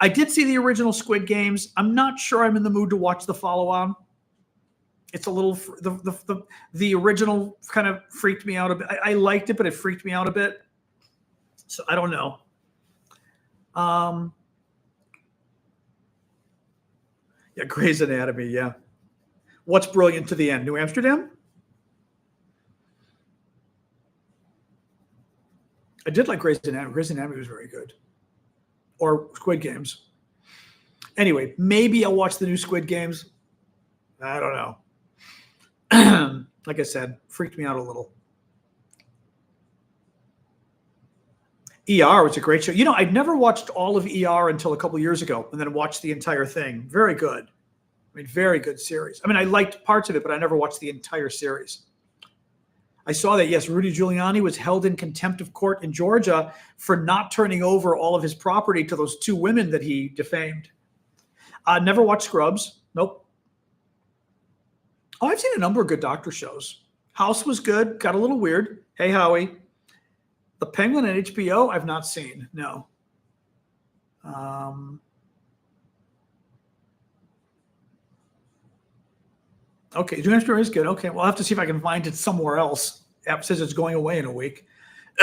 I did see the original Squid Games. I'm not sure I'm in the mood to watch the follow-on. It's a little the original kind of freaked me out a bit. I liked it, but it freaked me out a bit. So I don't know. Yeah, Grey's Anatomy. Yeah. What's brilliant to the end? New Amsterdam? I did like Grey's Anatomy. Grey's Anatomy was very good. Or Squid Games. Anyway, maybe I'll watch the new Squid Games. I don't know. Like I said, freaked me out a little. ER was a great show. You know, I'd never watched all of ER until a couple years ago, and then watched the entire thing. Very good. I mean, very good series. I mean, I liked parts of it, but I never watched the entire series. I saw that, yes, Rudy Giuliani was held in contempt of court in Georgia for not turning over all of his property to those two women that he defamed. Never watched Scrubs. Nope. Oh, I've seen a number of good doctor shows. House was good. Got a little weird. Hey, Howie. The Penguin and HBO, I've not seen. No. Okay, New Hampshire is good. Okay, well, I'll have to see if I can find it somewhere else. App says it's going away in a week.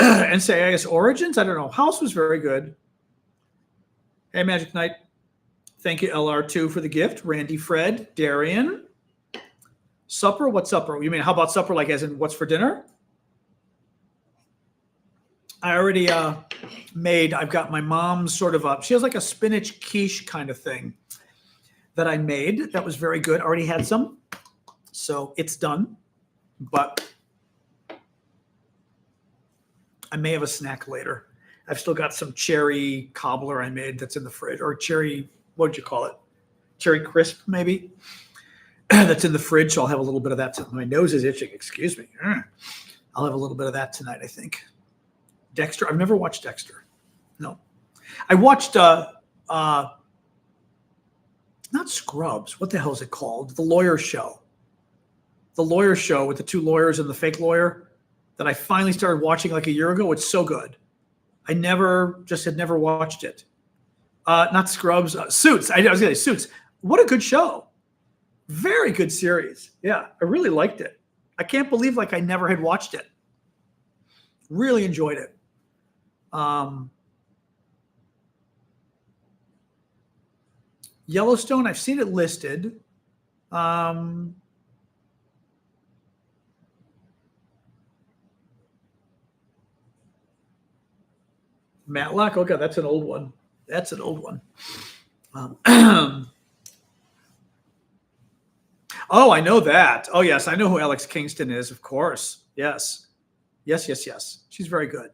And say, I guess, Origins? I don't know. House was very good. Hey, Magic Knight. Thank you, LR2, for the gift. Randy, Fred, Darian. Supper? What supper? You mean, how about supper, like as in what's for dinner? I already made, I've got my mom's sort of she has like a spinach quiche kind of thing that I made. That was very good. Already had some. So it's done. But I may have a snack later. I've still got some cherry cobbler I made that's in the fridge, or cherry, what would you call it? Cherry crisp, maybe. That's in the fridge. So I'll have a little bit of that. My nose is itching. Excuse me. I'll have a little bit of that tonight, I think. Dexter. I've never watched Dexter. No. I watched not Scrubs. What the hell is it called? The Lawyer Show. The Lawyer Show with the two lawyers and the fake lawyer that I finally started watching like a year ago. It's so good. I had never watched it. Not Scrubs. Suits. I was going to say Suits. What a good show. Very good series. Yeah, I really liked it. I can't believe like I never had watched it. Really enjoyed it. Yellowstone, I've seen it listed. Matlock, okay, that's an old one. That's an old one. Oh, I know that. Oh, yes, I know who Alex Kingston is, of course. Yes. Yes. She's very good.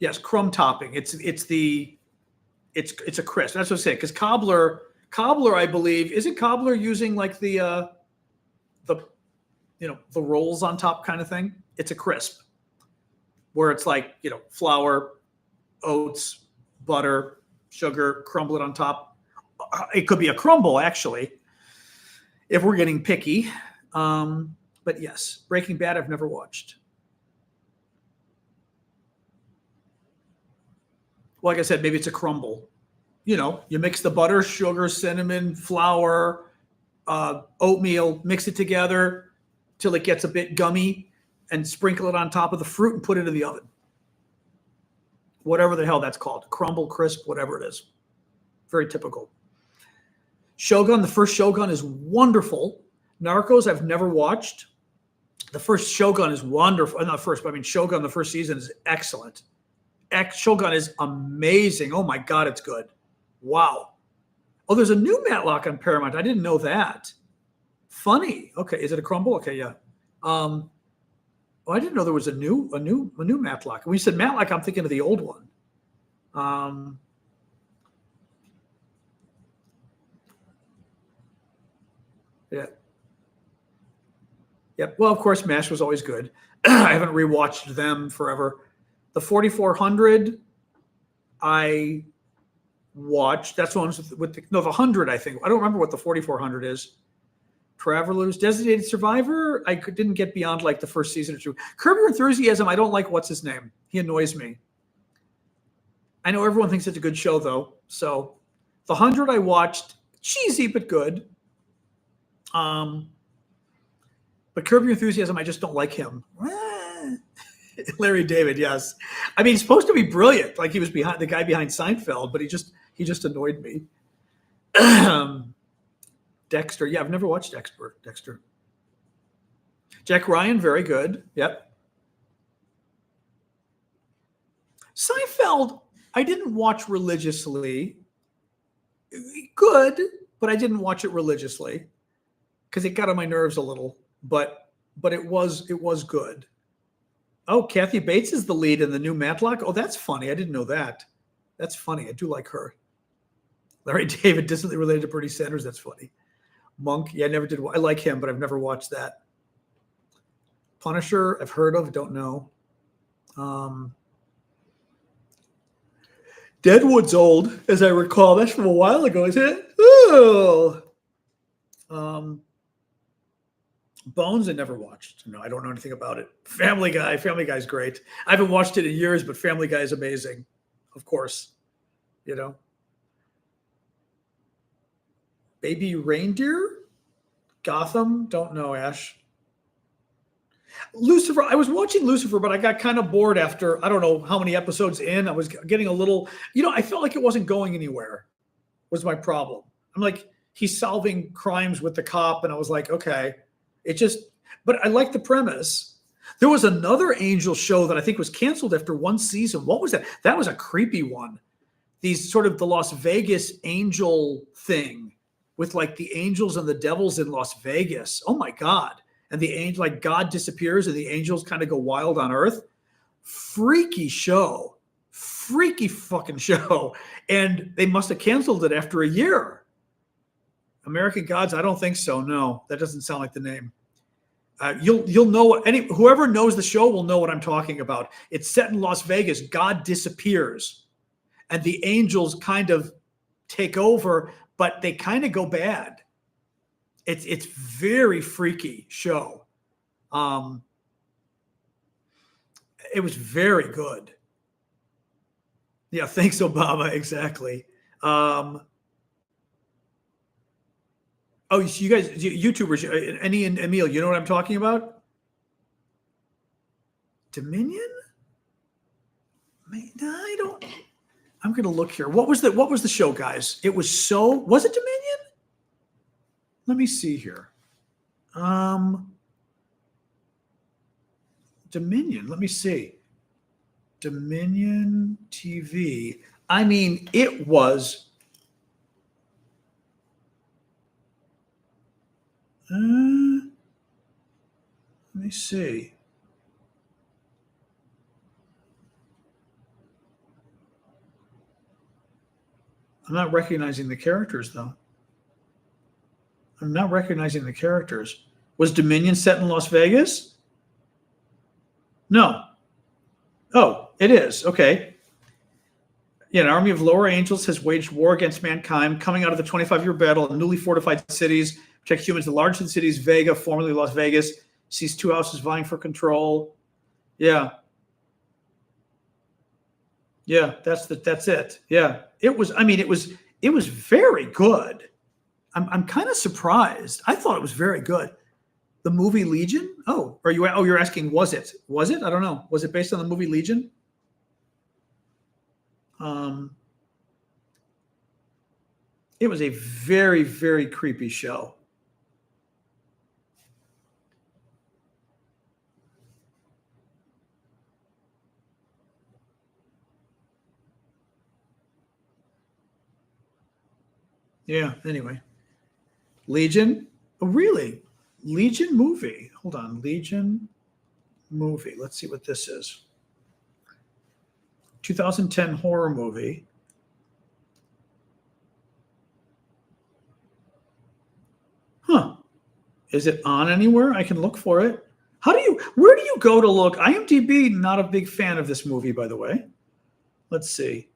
Yes, crumb topping. It's a crisp. That's what I'm saying. Because cobbler, I believe, isn't cobbler using like the the rolls on top kind of thing? It's a crisp where it's like flour, oats, butter, sugar, crumble it on top. It could be a crumble actually, if we're getting picky. But yes, Breaking Bad I've never watched. Like I said, maybe it's a crumble. You mix the butter, sugar, cinnamon, flour, oatmeal, mix it together till it gets a bit gummy, and sprinkle it on top of the fruit and put it in the oven. Whatever the hell that's called, crumble, crisp, whatever it is. Very typical. Shogun, the first Shogun is wonderful. Narcos, I've never watched. The first Shogun is wonderful. Not first, but I mean Shogun, the first season is excellent. Shogun is amazing. Oh my God, it's good. Wow. Oh, there's a new Matlock on Paramount. I didn't know that. Funny. Okay, is it a crumble? Okay, yeah. Oh, I didn't know there was a new Matlock. When you said Matlock, I'm thinking of the old one. Yeah. Yep. Well, of course, MASH was always good. I haven't rewatched them forever. The 4400, I watched. That's one with the 100, I think. I don't remember what the 4400 is. Travelers, Designated Survivor, I didn't get beyond like the first season or two. Curb Your Enthusiasm, I don't like what's his name. He annoys me. I know everyone thinks it's a good show, though. So the 100 I watched, cheesy but good. But Curb Your Enthusiasm, I just don't like him. Larry David, yes. I mean, he's supposed to be brilliant, like he was behind the guy behind Seinfeld, but he just annoyed me. Dexter, yeah, I've never watched Dexter. Jack Ryan, very good. Yep. Seinfeld, I didn't watch religiously. Good, but I didn't watch it religiously because it got on my nerves a little. But it was good. Oh, Kathy Bates is the lead in the new Matlock. Oh, that's funny. I didn't know that. That's funny. I do like her. Larry David, distantly related to Bernie Sanders. That's funny. Monk, yeah, I never did. I like him, but I've never watched that. Punisher, I've heard of, don't know. Deadwood's old, as I recall. That's from a while ago, isn't it? Oh. Bones, I never watched. No, I don't know anything about it. Family Guy's great. I haven't watched it in years, but Family Guy is amazing. Of course, Baby Reindeer, Gotham, don't know, Ash. Lucifer, I was watching Lucifer, but I got kind of bored after, I don't know how many episodes in. I was getting a little, I felt like it wasn't going anywhere, was my problem. I'm like, he's solving crimes with the cop, and I was like, okay. But I like the premise. There was another Angel show that I think was canceled after one season. What was that? That was a creepy one. These sort of the Las Vegas angel thing with like the angels and the devils in Las Vegas. Oh my God. And the angel, like God disappears and the angels kind of go wild on earth. Freaky show. Freaky fucking show. And they must have canceled it after a year. American Gods? I don't think so. No, that doesn't sound like the name. You'll know whoever knows the show will know what I'm talking about. It's set in Las Vegas. God disappears, and the angels kind of take over, but they kind of go bad. It's very freaky show. It was very good. Yeah, thanks, Obama. Exactly. Oh, you guys, YouTubers, Annie and Emil, you know what I'm talking about? Dominion? I don't. I'm going to look here. What was the show, guys? Was it Dominion? Let me see here. Dominion, let me see. Dominion TV. I mean, it was. Let me see. I'm not recognizing the characters, though. I'm not recognizing the characters. Was Dominion set in Las Vegas? No. Oh, it is. Okay. Yeah, an army of lower angels has waged war against mankind, coming out of the 25-year battle in newly fortified cities, protect humans. The largest cities, Vega, formerly Las Vegas, sees two houses vying for control. Yeah. Yeah, that's it. Yeah. It was, I mean, it was very good. I'm kind of surprised. I thought it was very good. The movie Legion? Oh, you're asking, was it? Was it? I don't know. Was it based on the movie Legion? It was a very, very creepy show. Yeah, anyway. Legion? Oh, really? Legion movie. Hold on. Legion movie. Let's see what this is. 2010 horror movie. Huh. Is it on anywhere? I can look for it. Where do you go to look? IMDb, not a big fan of this movie, by the way. Let's see.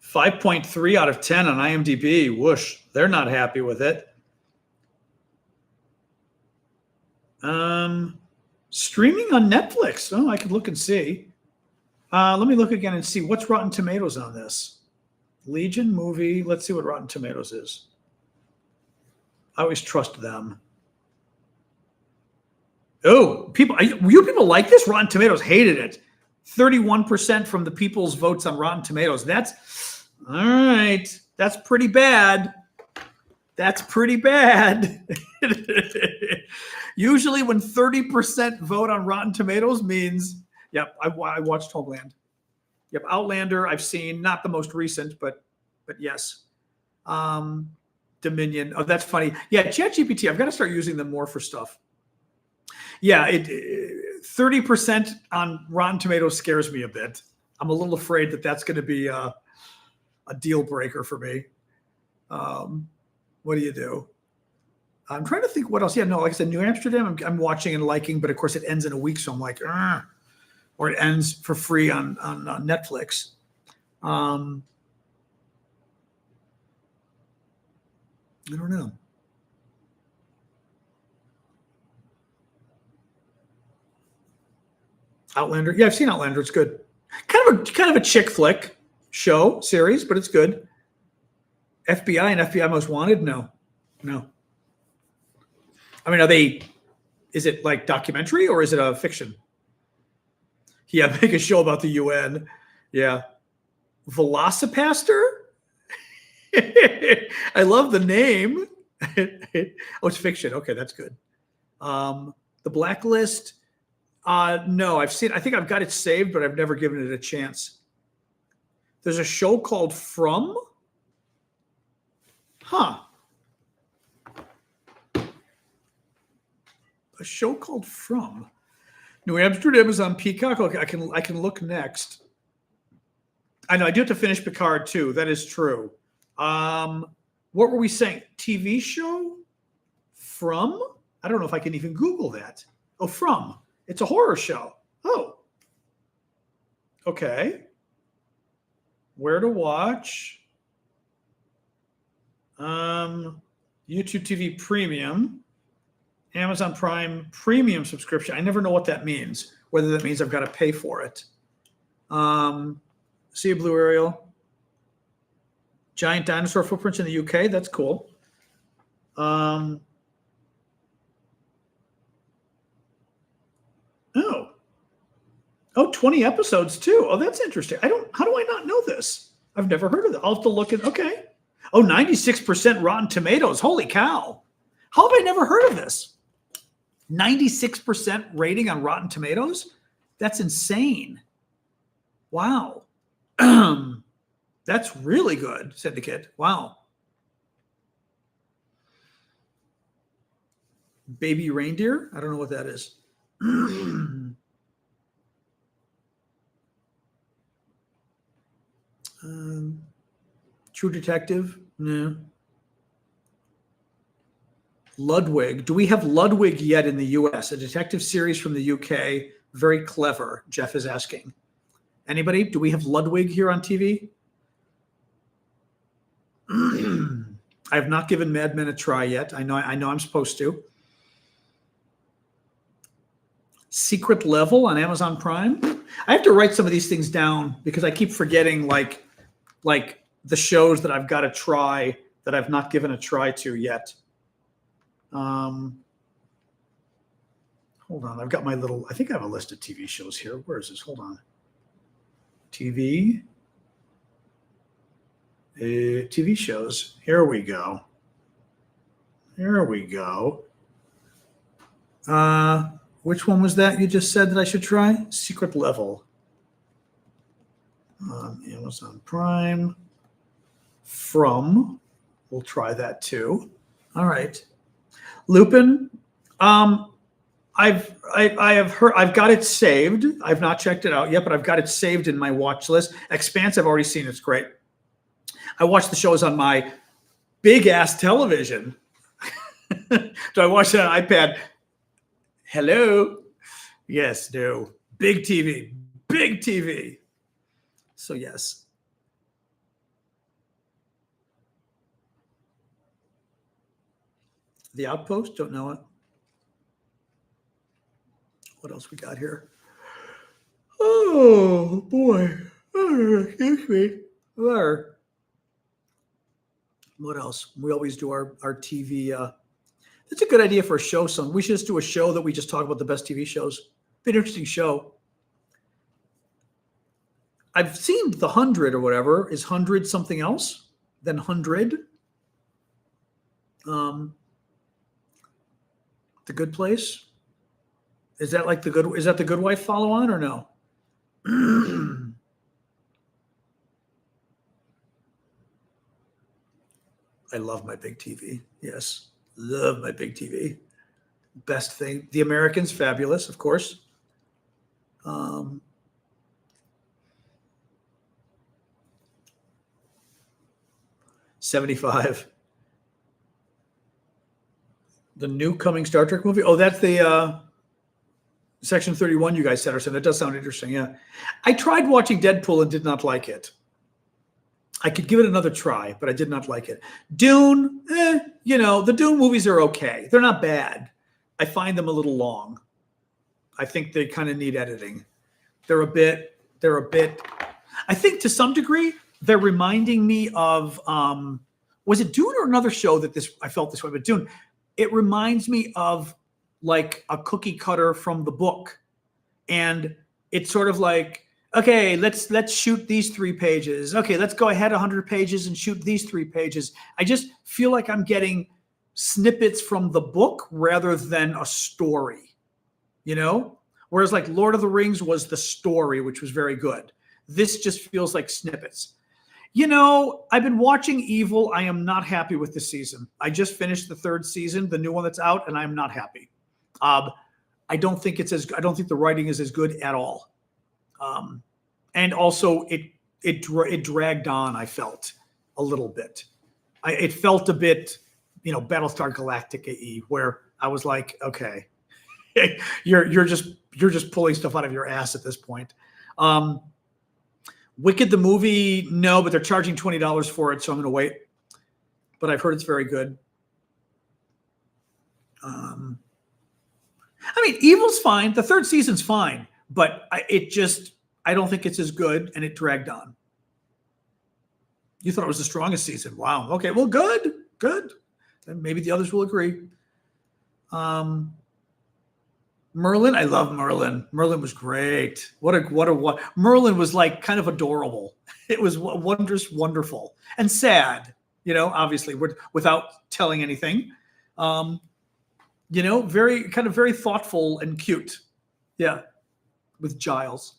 5.3 out of 10 on IMDb. Whoosh. They're not happy with it. Streaming on Netflix. Oh, I could look and see. Let me look again and see what's Rotten Tomatoes on this. Legion movie. Let's see what Rotten Tomatoes is. I always trust them. Oh, you people like this? Rotten Tomatoes hated it. 31% from the people's votes on Rotten Tomatoes. That's all right. That's pretty bad. That's pretty bad. Usually when 30% vote on Rotten Tomatoes means, yep, I watched Homeland. Yep, Outlander I've seen, not the most recent, but yes. Dominion. Oh, that's funny. Yeah, ChatGPT, I've got to start using them more for stuff. Yeah, 30% on Rotten Tomatoes scares me a bit. I'm a little afraid that that's going to be a deal breaker for me. What do you do? I'm trying to think what else. Yeah, no, like I said, New Amsterdam, I'm watching and liking, but of course it ends in a week, so I'm like, Argh. Or it ends for free on Netflix. I don't know. Outlander. Yeah, I've seen Outlander. It's good. Kind of a chick flick show series, but it's good. FBI and FBI Most Wanted? No. I mean, is it like documentary or is it a fiction? Yeah, make a show about the UN. Yeah. Velocipaster? I love the name. Oh, it's fiction. Okay, that's good. The Blacklist. No, I think I've got it saved, but I've never given it a chance. There's a show called From. Huh. A show called From. New Amsterdam is on Peacock. Okay, I can look next. I know I do have to finish Picard too. That is true. What were we saying? TV show? From? I don't know if I can even Google that. Oh, From. It's a horror show. Oh. Okay. Where to watch? YouTube TV Premium. Amazon Prime Premium subscription. I never know what that means. Whether that means I've got to pay for it. See a Blue Ariel. Giant dinosaur footprints in the UK. That's cool. Oh. 20 episodes too. Oh, that's interesting. How do I not know this? I've never heard of it. I'll have to look at, okay. Oh, 96% Rotten Tomatoes. Holy cow. How have I never heard of this? 96% rating on Rotten Tomatoes? That's insane. Wow. That's really good, said the kid. Wow. Baby reindeer? I don't know what that is. True Detective? No. Ludwig. Do we have Ludwig yet in the US? A detective series from the UK. Very clever, Jeff is asking. Anybody? Do we have Ludwig here on TV? I have not given Mad Men a try yet. I know I'm supposed to. Secret Level on Amazon Prime. I have to write some of these things down because I keep forgetting like the shows that I've got to try that I've not given a try to yet. Hold on. I've got my little, I think I have a list of TV shows here. Where is this? Hold on. TV shows. Here we go. Which one was that you just said that I should try? Secret Level. Amazon Prime. We'll try that too. All right. Lupin. I have heard. I've got it saved. I've not checked it out yet, but I've got it saved in my watch list. Expanse. I've already seen. It's great. I watch the shows on my big ass television. Do I watch it on iPad? Hello. Yes. No. Big TV. Big TV. So yes. The Outpost. Don't know it. What else we got here? Oh boy. Excuse me. There. What else? We always do our TV. It's a good idea for a show. We should just do a show that we just talk about the best TV shows. Be an interesting show. I've seen The 100 or whatever. Is 100 something else than 100? The Good Place. Is that like is that the Good Wife follow on or no? I love my big TV. Yes. Love my big TV. Best thing. The Americans, fabulous, of course. 75. The new coming Star Trek movie. Oh, that's the Section 31 you guys said or something. That does sound interesting. Yeah. I tried watching Deadpool and did not like it. I could give it another try, but I did not like it. Dune, the Dune movies are okay. They're not bad. I find them a little long. I think they kind of need editing. They're a bit, I think to some degree, they're reminding me of, was it Dune or another show that I felt this way, but Dune, it reminds me of like a cookie cutter from the book. And it's sort of like, okay, let's shoot these 3 pages. Okay, let's go ahead 100 pages and shoot these 3 pages. I just feel like I'm getting snippets from the book rather than a story, Whereas like Lord of the Rings was the story, which was very good. This just feels like snippets. I've been watching Evil. I am not happy with this season. I just finished the 3rd season, the new one that's out, and I'm not happy. I don't think the writing is as good at all. And also it dragged on, I felt a little bit. It felt a bit, Battlestar Galactica-y, where I was like, okay, you're just pulling stuff out of your ass at this point. Wicked the movie, no, but they're charging $20 for it, so I'm going to wait. But I've heard it's very good. Evil's fine. The 3rd season's fine, but I don't think it's as good, and it dragged on. You thought it was the strongest season. Wow. Okay. Well, good. And maybe the others will agree. Merlin. I love Merlin. Merlin was great. What Merlin was like kind of adorable. It was wonderful and sad, obviously without telling anything. Very thoughtful and cute. Yeah. With Giles.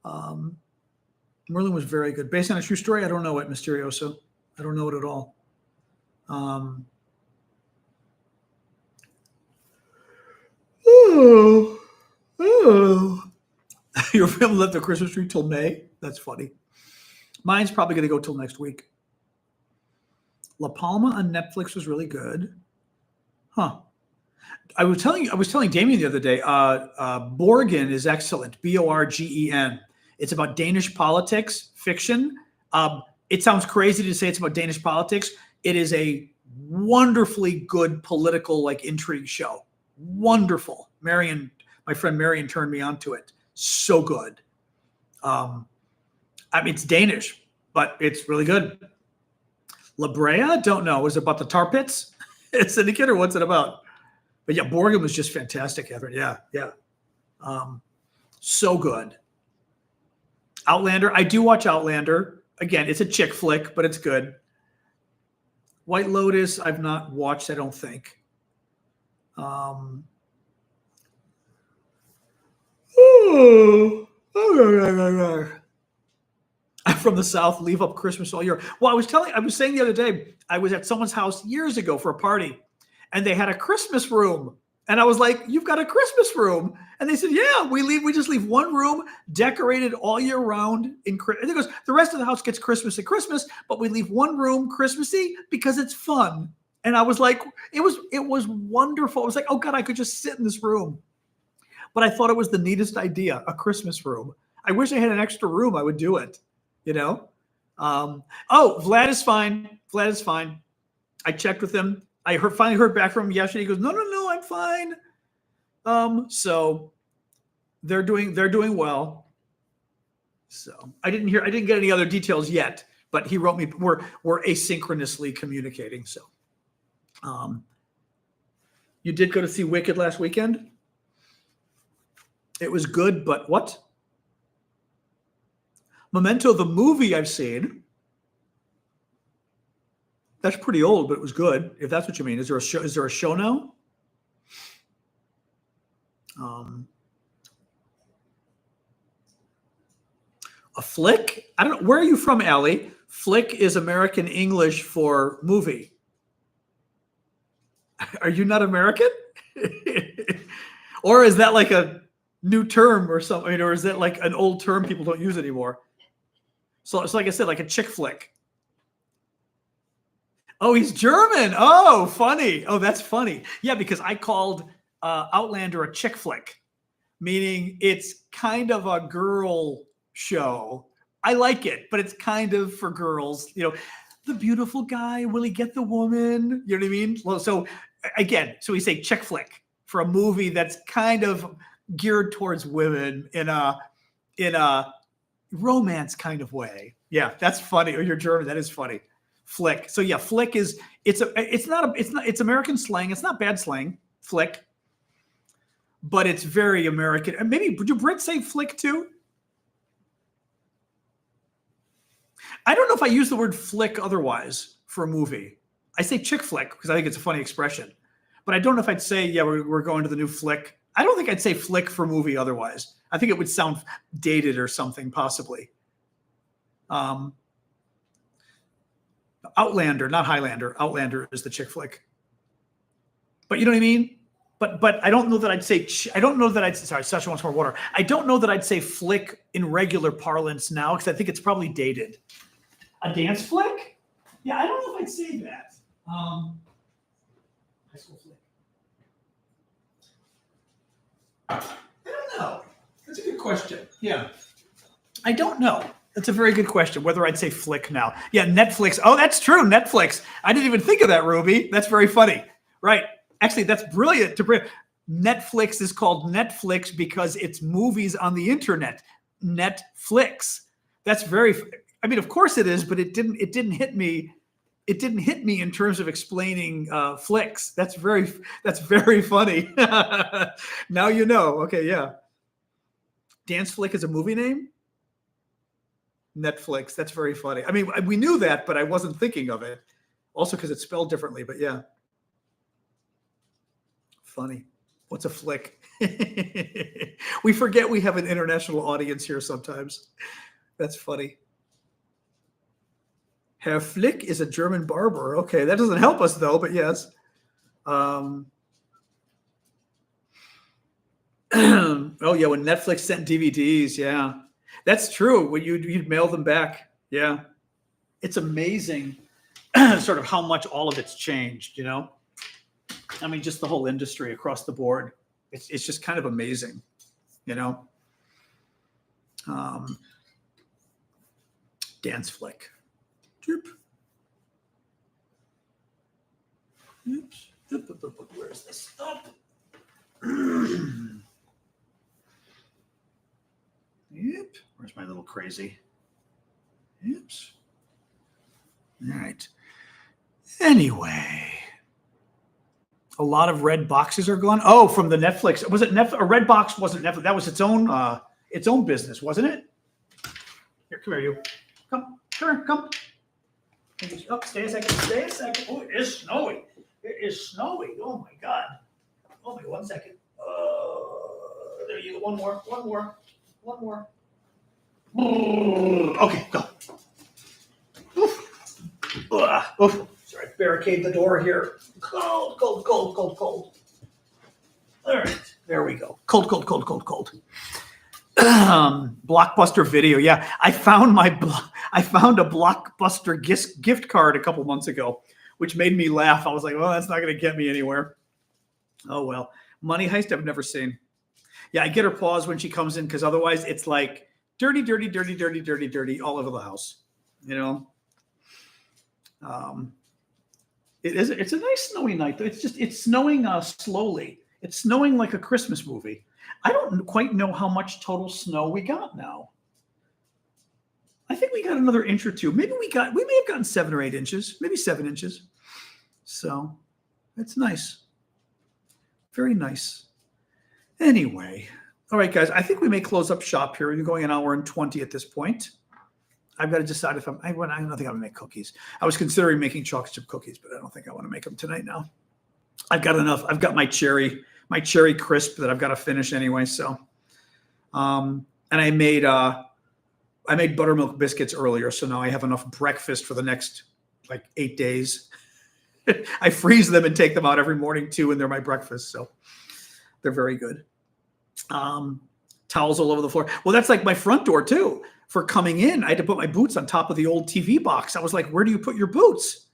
Merlin was very good. Based on a true story? I don't know it, Mysterioso. I don't know it at all. Your family left the Christmas tree till May? That's funny. Mine's probably going to go till next week. La Palma on Netflix was really good. Huh. I was telling Damien the other day, Borgen is excellent. Borgen. It's about Danish politics fiction. It sounds crazy to say it's about Danish politics. It is a wonderfully good political like intrigue show. Wonderful. My friend Marion turned me onto it. So good. I mean, it's Danish, but it's really good. La Brea, don't know. Is it about the tar pits? Syndicate, or what's it about? But yeah, Borgen was just fantastic, Catherine. Yeah. So good. Outlander. I do watch Outlander. Again, it's a chick flick, but it's good. White Lotus, I've not watched, I don't think. I'm from the South, leave up Christmas all year. Well, I was saying the other day, I was at someone's house years ago for a party, and they had a Christmas room. And I was like, "You've got a Christmas room?" And they said, "Yeah, we just leave one room decorated all year round." And it goes, the rest of the house gets Christmas at Christmas, but we leave one room Christmassy because it's fun. And I was like, it was wonderful. I was like, oh God, I could just sit in this room. But I thought it was the neatest idea, a Christmas room. I wish I had an extra room. I would do it, you know? Vlad is fine. Vlad is fine. I checked with him. I finally heard back from him yesterday. He goes, no, I'm fine. So they're doing well. So I didn't get any other details yet, but he wrote me, we're asynchronously communicating. So, you did go to see Wicked last weekend? It was good, but what? Memento, the movie I've seen. That's pretty old, but it was good. If that's what you mean, is there a show now? A flick? I don't know. Where are you from, Allie? Flick is American English for movie. Are you not American? Or is that like a new term or something? Or is that like an old term people don't use anymore? So it's like I said, like a chick flick. Oh, he's German. Oh, funny. Oh, that's funny. Yeah, because I called Outlander a chick flick, meaning it's kind of a girl show. I like it, but it's kind of for girls. You know, the beautiful guy, will he get the woman? You know what I mean? Well, so again, so we say chick flick for a movie that's kind of geared towards women in a romance kind of way. Yeah, that's funny. Oh, you're German. That is funny. Flick. So yeah, flick is it's American slang. It's not bad slang, flick, but it's very American. And maybe do Brits say flick too? I don't know if I use the word flick otherwise for a movie. I say chick flick because I think it's a funny expression, but I don't know if I'd say, yeah, we're going to the new flick. I don't think I'd say flick for movie otherwise. I think it would sound dated or something, possibly. Outlander, not Highlander. Outlander is the chick flick. But you know what I mean? But I don't know that I'd say, sorry, Sasha wants more water. I don't know that I'd say flick in regular parlance now because I think it's probably dated. A dance flick? Yeah, I don't know if I'd say that. High school flick. I don't know. That's a good question. Yeah. I don't know. That's a very good question, whether I'd say flick now. Yeah, Netflix. Oh, that's true, Netflix. I didn't even think of that, Ruby. That's very funny. Right. Actually, that's brilliant. Netflix is called Netflix because it's movies on the internet. Netflix. That's very, I mean, of course it is, but it didn't hit me. It didn't hit me in terms of explaining flicks. That's very funny. Now you know. Okay, yeah. Dance flick is a movie name? Netflix. That's very funny. I mean, we knew that, but I wasn't thinking of it. Also because it's spelled differently, but yeah. Funny. What's a flick? We forget we have an international audience here sometimes. That's funny. Herr Flick is a German barber. Okay, that doesn't help us though, but yes. Oh yeah, when Netflix sent DVDs, yeah. That's true. When you'd mail them back. Yeah. It's amazing. sort of how much all of it's changed, I mean, just the whole industry across the board. It's just kind of amazing, Dance flick. Droop. Oops. Where is this? Up. Yep. Where's my little crazy? Oops. All right. Anyway, a lot of red boxes are gone. Oh, from the Netflix. Was it Netflix? A red box wasn't Netflix. That was its own business, wasn't it? Here, come here, you. Come here, come. Oh, stay a second. Stay a second. Oh, it is snowy. It is snowy. Oh my God. Oh my, 1 second. There you go. One more. Okay, go. Oof. Sorry, barricade the door here. Cold. All right, there we go. Cold. Blockbuster Video. Yeah, I found a Blockbuster gift card a couple months ago, which made me laugh. I was like, well, that's not going to get me anywhere. Oh, well. Money Heist I've never seen. Yeah, I get her paws when she comes in because otherwise it's like dirty all over the house. It's a nice snowy night. It's snowing slowly. It's snowing like a Christmas movie. I don't quite know how much total snow we got now. I think we got another inch or two. We may have gotten 7 or 8 inches, maybe 7 inches. So it's nice. Very nice. Anyway, all right, guys, I think we may close up shop here. We're going an hour and 20 at this point. I've got to decide if I don't think I'm going to make cookies. I was considering making chocolate chip cookies, but I don't think I want to make them tonight now. I've got enough. I've got my cherry crisp that I've got to finish anyway. So, and I made buttermilk biscuits earlier. So now I have enough breakfast for the next 8 days. I freeze them and take them out every morning too. And they're my breakfast. So they're very good. Towels all over the floor. Well, that's like my front door too. For coming in, I had to put my boots on top of the old TV box. I was like, where do you put your boots?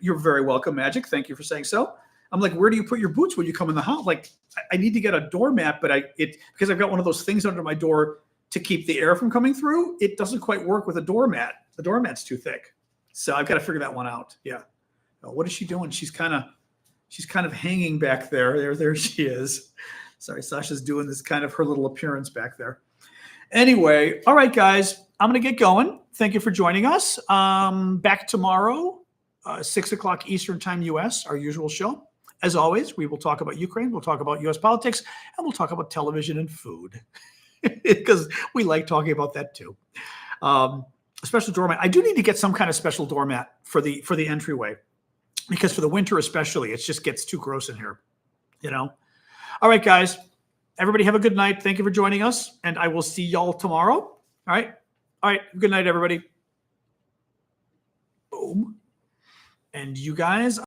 You're very welcome, Magic. Thank you for saying so. I'm like, where do you put your boots when you come in the house? Like, I need to get a doormat, but because I've got one of those things under my door to keep the air from coming through, it doesn't quite work with a doormat. The doormat's too thick. So I've got to figure that one out. Yeah. Oh, what is she doing? She's kind of hanging back there. There she is. Sorry, Sasha's doing this kind of her little appearance back there. Anyway, all right, guys, I'm going to get going. Thank you for joining us. Back tomorrow, 6 o'clock Eastern Time, U.S., our usual show. As always, we will talk about Ukraine, we'll talk about U.S. politics, and we'll talk about television and food because we like talking about that too. A special doormat. I do need to get some kind of special doormat for the entryway because for the winter especially, it just gets too gross in here, All right, guys. Everybody have a good night. Thank you for joining us, and I will see y'all tomorrow. All right. Good night, everybody. Boom. And you guys